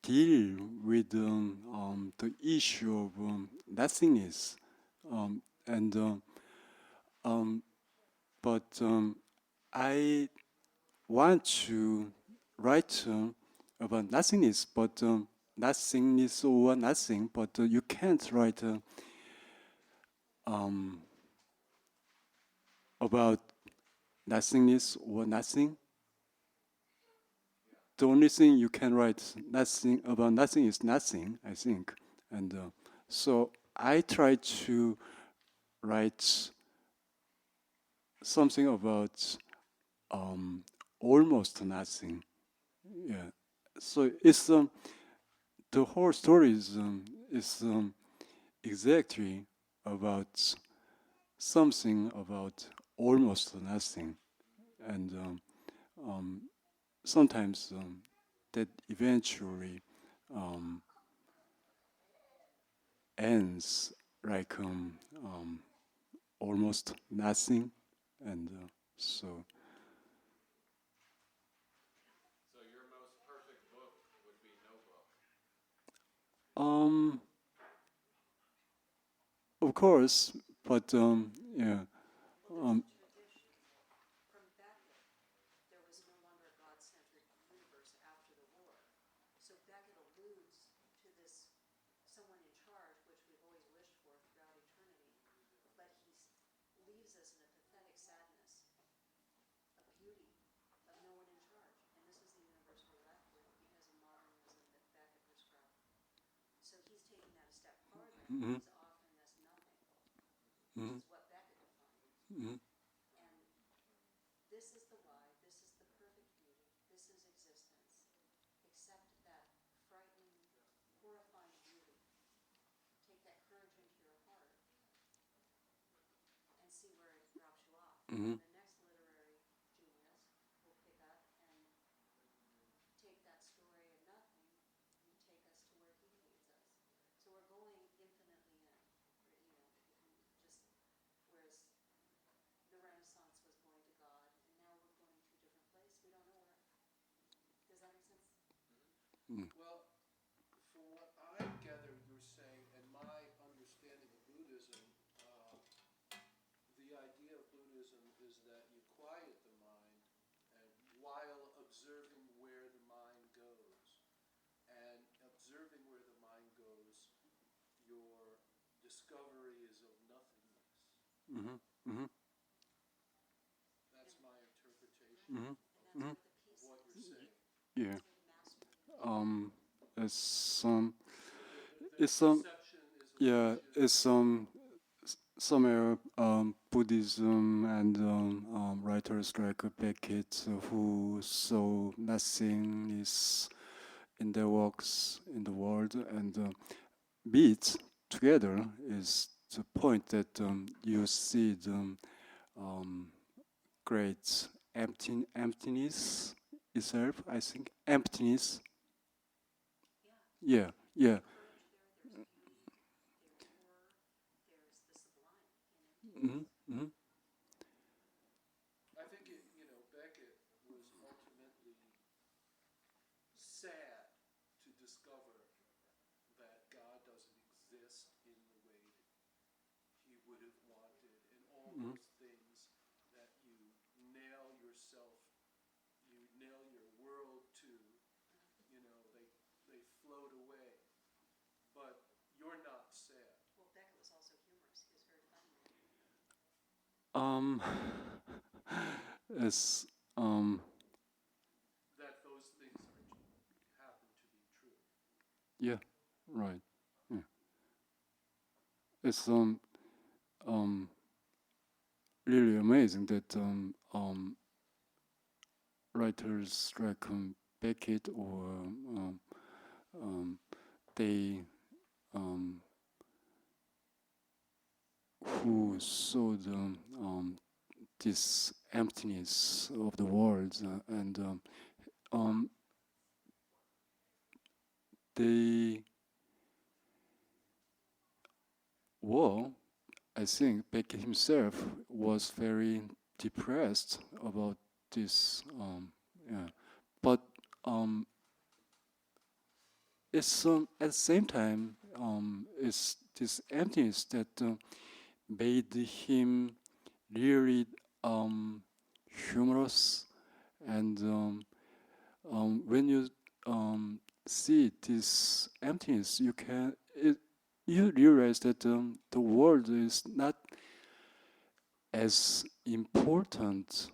deal with the issue of nothingness, and um, but I want to write about nothingness, but nothingness or nothing, but you can't write um, about nothingness or nothing. The only thing you can write nothing about nothing is nothing, I think, and so I try to write something about almost nothing. Yeah. So it's the whole story is exactly about something about almost nothing, and sometimes that eventually um, ends like almost nothing, and so. So your most perfect book would be no book. Um, of course, but yeah. Well, Um, there's a tradition. From Beckett, there was no longer a God-centered universe after the war. So Beckett alludes to this someone in charge, which we've always wished for throughout eternity, but he leaves us in a pathetic sadness, a beauty of no one in charge. And this is the universe we're left with because of modernism that Beckett prescribed. So he's taking that a step farther. mhm, He's offering us nothing, which mhm, is what Beckett defined. mhm, And this is the why, this is the perfect beauty, this is existence. Accept that frightening, horrifying beauty. Take that courage into your heart and see where it drops you off. And mhm, the next literary genius will pick up and take that story of nothing and take us to where he leads us. So we're going infinitely in, just whereas the Renaissance was going to God, and now we're going to a different place. We don't know where. Does that make sense? mhm, Well, from what I gather you're saying, and my understanding of Buddhism, the idea of Buddhism is that you quiet the mind and while observing where the mind goes. And observing where the mind goes, your discovery is of nothingness. mhm, mhm, That's my interpretation mhm, And that's mhm. where the of peace what is. you're saying. Yeah. That's where the mastery is. It's some. The It's some. perception is Yeah. illusion. It's some. Somewhere Buddhism and writers like Beckett who saw nothing is in their works in the world and beats together is the point that you see the um, great emptiness itself. I think emptiness. Yeah, yeah. Courage there, there's beauty, there's horror, there's the sublime in Hmm, emptiness. hmm, I think Beckett was ultimately sad to discover that God doesn't exist in the way that he would have wanted, and all hmm. those things that you nail yourself, you nail your world to, they float away. But you're not sad. Well, Beckett was also humorous. He was very funny man. Um, it's um, That those things happen to be true. yeah, right. Yeah. It's um, really amazing that writers like Beckett or um, they um, who saw this emptiness of the world, and um, they were, I think, Beckett himself was very depressed about this. Yeah, but it's at the same time, it's this emptiness that made him really humorous, and when you see this emptiness, you realize that the world is not as important.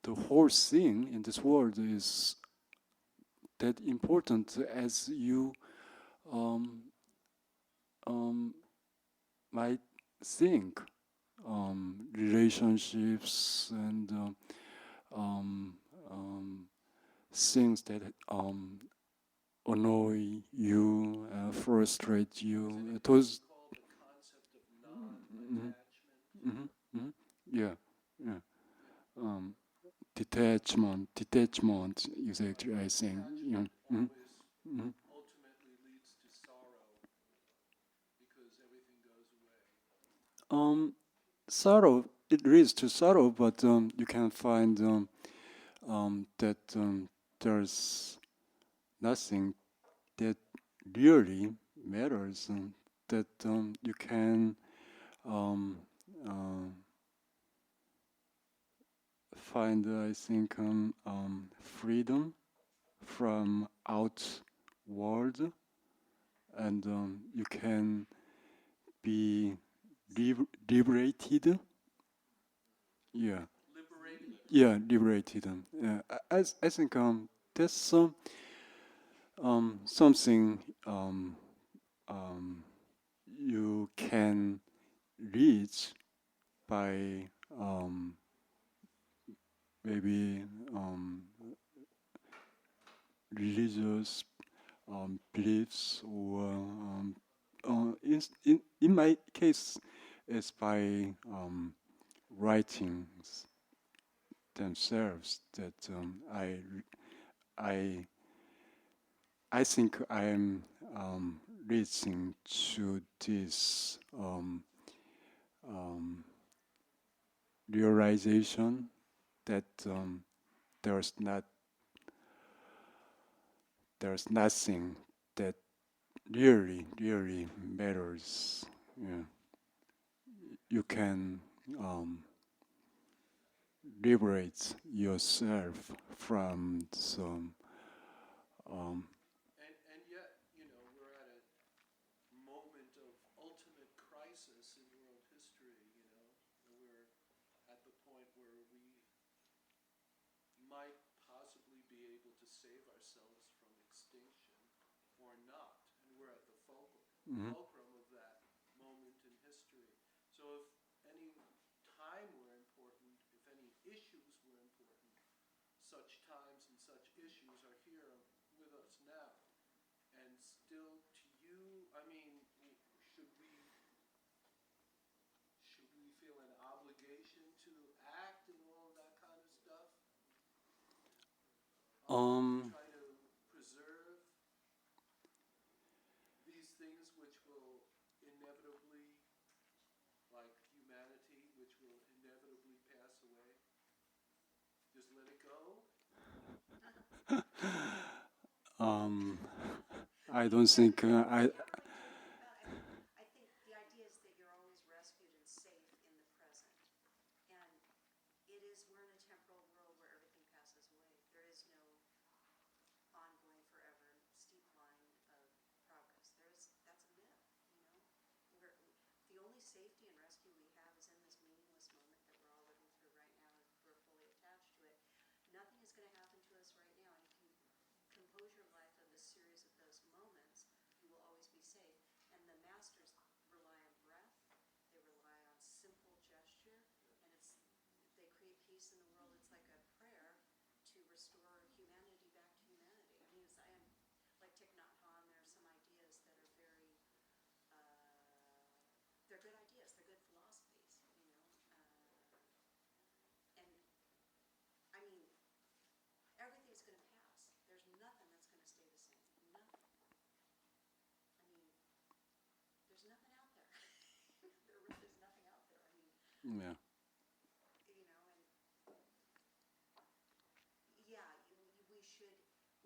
The whole thing in this world is that important as you um, might think. Relationships and um, um, things that annoy you, frustrate you. Those. Call the concept of non-attachment. Mhm. Yeah, yeah. Um, detachment is actually, I think. Yeah. Attachment Mhm. always ultimately leads to sorrow because everything goes away. Sorrow, it leads to sorrow, but you can find that there's nothing that really matters, that you can um, uh, find, I think, freedom from outward, and you can be liberated. Yeah, Liberated. yeah, liberated. Yeah, I think that's something um, you can reach by maybe religious beliefs, or in my case, it's by writings themselves that I I think I am reaching to this um, realization that there's not there's nothing that really matters. Yeah. You can liberate yourself from some. Um, And yet, we're at a moment of ultimate crisis in world history, We're at the point where we might possibly be able to save ourselves from extinction or not. And we're at the mhm. fulcrum of that moment in history. So if any time were important, if any issues were important, such times and such issues are here with us now. And still, to you, I mean, should we feel an obligation to act and all of that kind of stuff? To Um, try to preserve these things which will inevitably, like humanity, which will inevitably pass away? Just let it go? um, I don't think I. I think the idea is that you're always rescued and safe in the present. And we're in a temporal world where everything passes away. There is no ongoing forever steep line of progress. That's a myth, We're, the only safety and rescue we have is in this meaningless moment that we're all living through right now. We're fully attached to it. Nothing is going to happen to us right now. And if you compose your life of a series of those moments, you will always be safe. And the masters rely on breath. They rely on simple gesture, and they create peace in the world. It's like a prayer to restore humanity back to humanity. I mean, like Thich Nhat Hanh, there are some ideas that are very they're good ideas, they're good philosophies, and I mean, everything's going to pass. There's nothing that's going to stay the same. Nothing. I mean, there's nothing out there. There really is nothing out there. I mean, Yeah. and yeah, we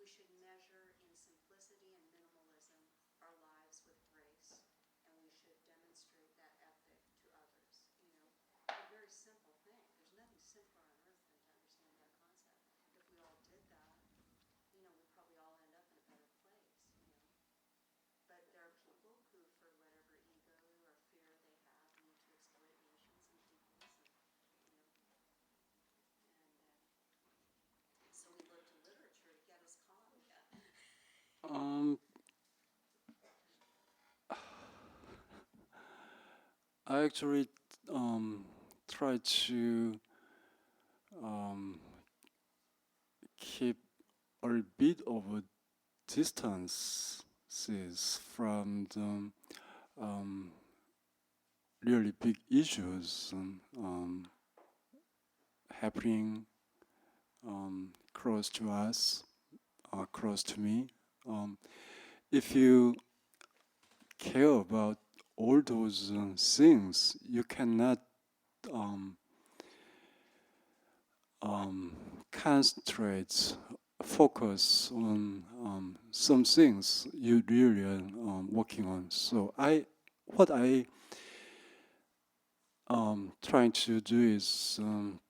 should measure in simplicity and minimalism our lives with grace, and we should demonstrate that ethic to others. A very simple thing. There's nothing simpler on earth than to understand that concept. If we all did that, we'd probably all end up in a better place. But there are people who, for whatever ego or fear they have, need to exploit nations and peoples, and so we look to literature to get us calm again. Um, I actually try to um, keep a bit of a distance from the really big issues happening close to us, close to me. If you care about all those things, you cannot um, concentrate, focus on some things you really are working on. So what I trying to do is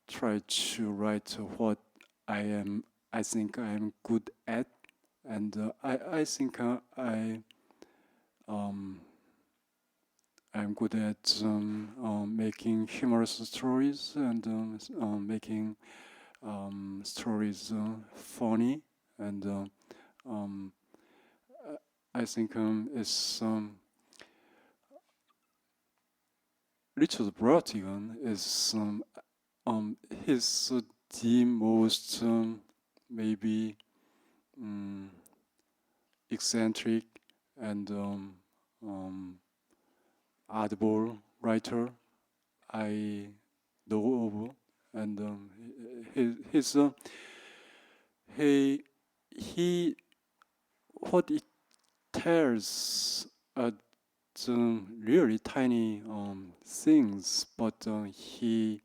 try to write what I think I am good at, and I think I'm good at making humorous stories and making stories funny, and I think it's Richard Brautigan is he's the most maybe um, eccentric and oddball writer I know of, and he he what it tells really tiny things, but he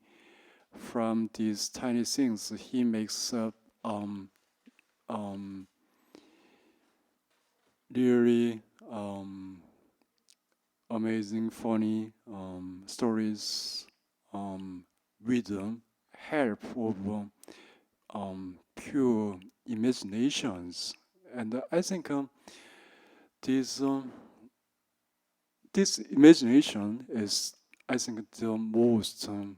from these tiny things he makes up um, really amazing, funny stories with the help of pure imaginations, and I think this this imagination is, I think, the most um,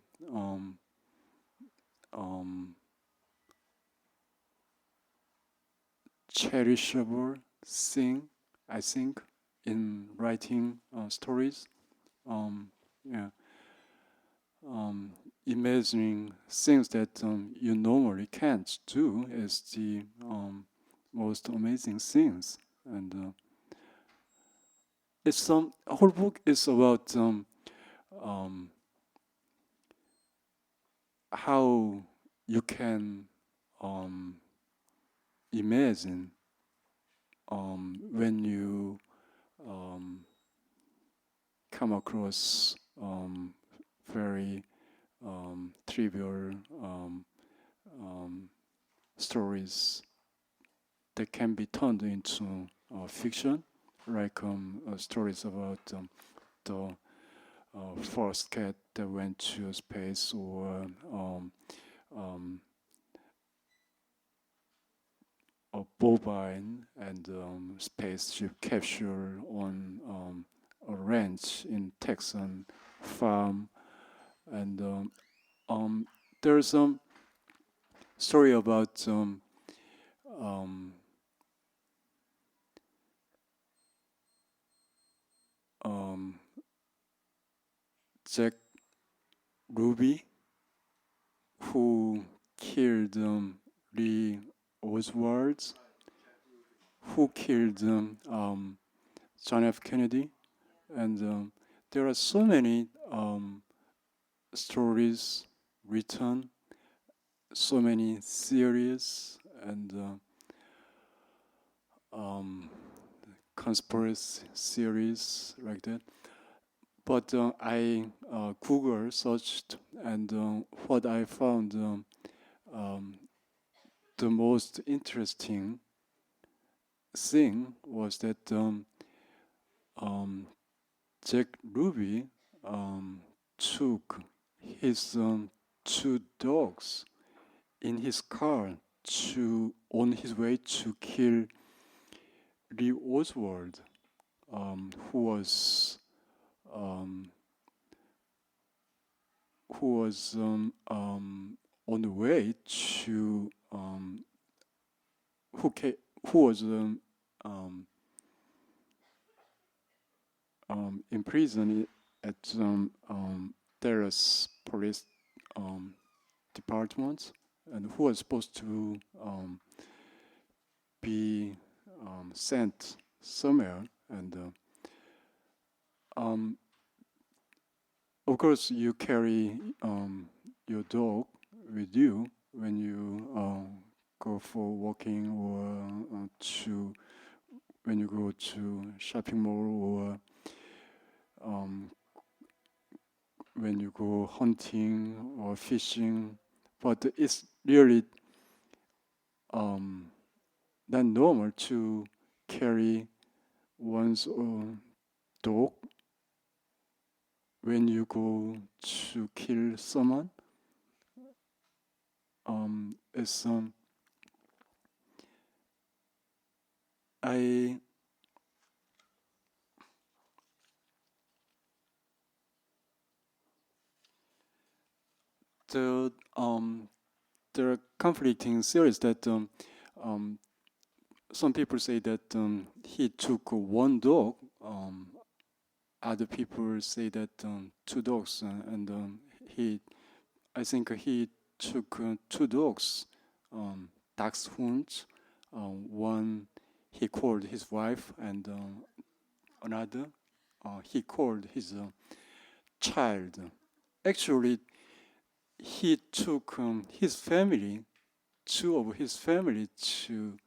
cherishable thing, I think, in writing stories. Um, yeah, imagining things that you normally can't do is the most amazing things, and it's some whole book is about um, how you can imagine when you come across very trivial stories that can be turned into fiction, like stories about the first cat that went to space, or a bovine and spaceship capture on a ranch in Texan farm, and there's some story about um, um, Jack Ruby, who killed Lee Oswald, who killed John F. Kennedy, and there are so many stories written, so many series and conspiracy series like that. But I Google searched, and what I found the most interesting thing was that Jack Ruby took his two dogs in his car on his way to kill Lee Oswald, who was um, on the way to who was in prison at Dallas police department, and who was supposed to be sent somewhere. And of course, you carry your dog with you when you go for walking, or when you go to shopping mall, or when you go hunting or fishing. But it's really not normal to carry one's own dog when you go to kill someone. It's I the there are conflicting theories that some people say that he took one dog. Other people say that two dogs, and I think he took two dogs, dachshunds. One he called his wife, and another he called his child. Actually, he took his family, two of his family, to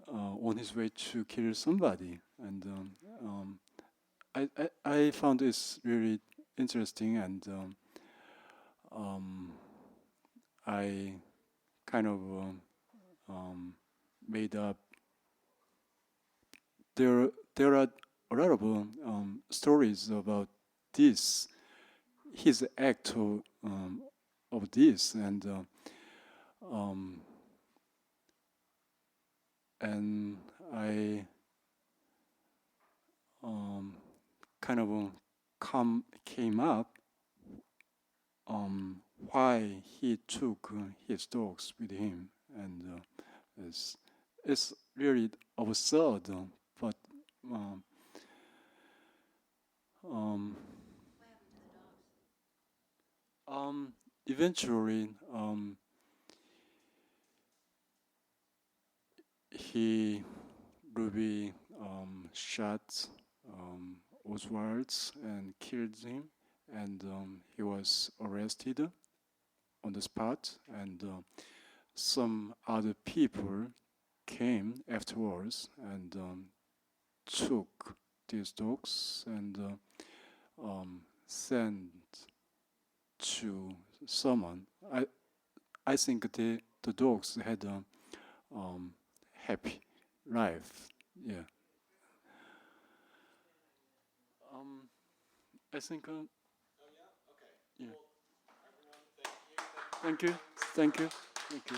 on his way to kill somebody, and I found this really interesting, and I kind of made up. There are a lot of stories about this, his act of this, and I kind of came up why he took his dogs with him, and it's really absurd, but eventually he Ruby shot Oswald and killed him, and he was arrested on the spot, and some other people came afterwards and took these dogs and sent to someone. I think the dogs had a happy life. Yeah. I think. Yeah. Thank you. Thank you. Thank you.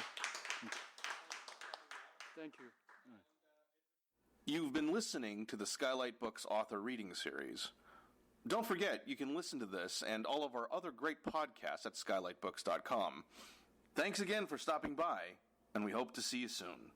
Thank you. You've been listening to the Skylight Books author reading series. Don't forget, you can listen to this and all of our other great podcasts at skylightbooks.com. Thanks again for stopping by, and we hope to see you soon.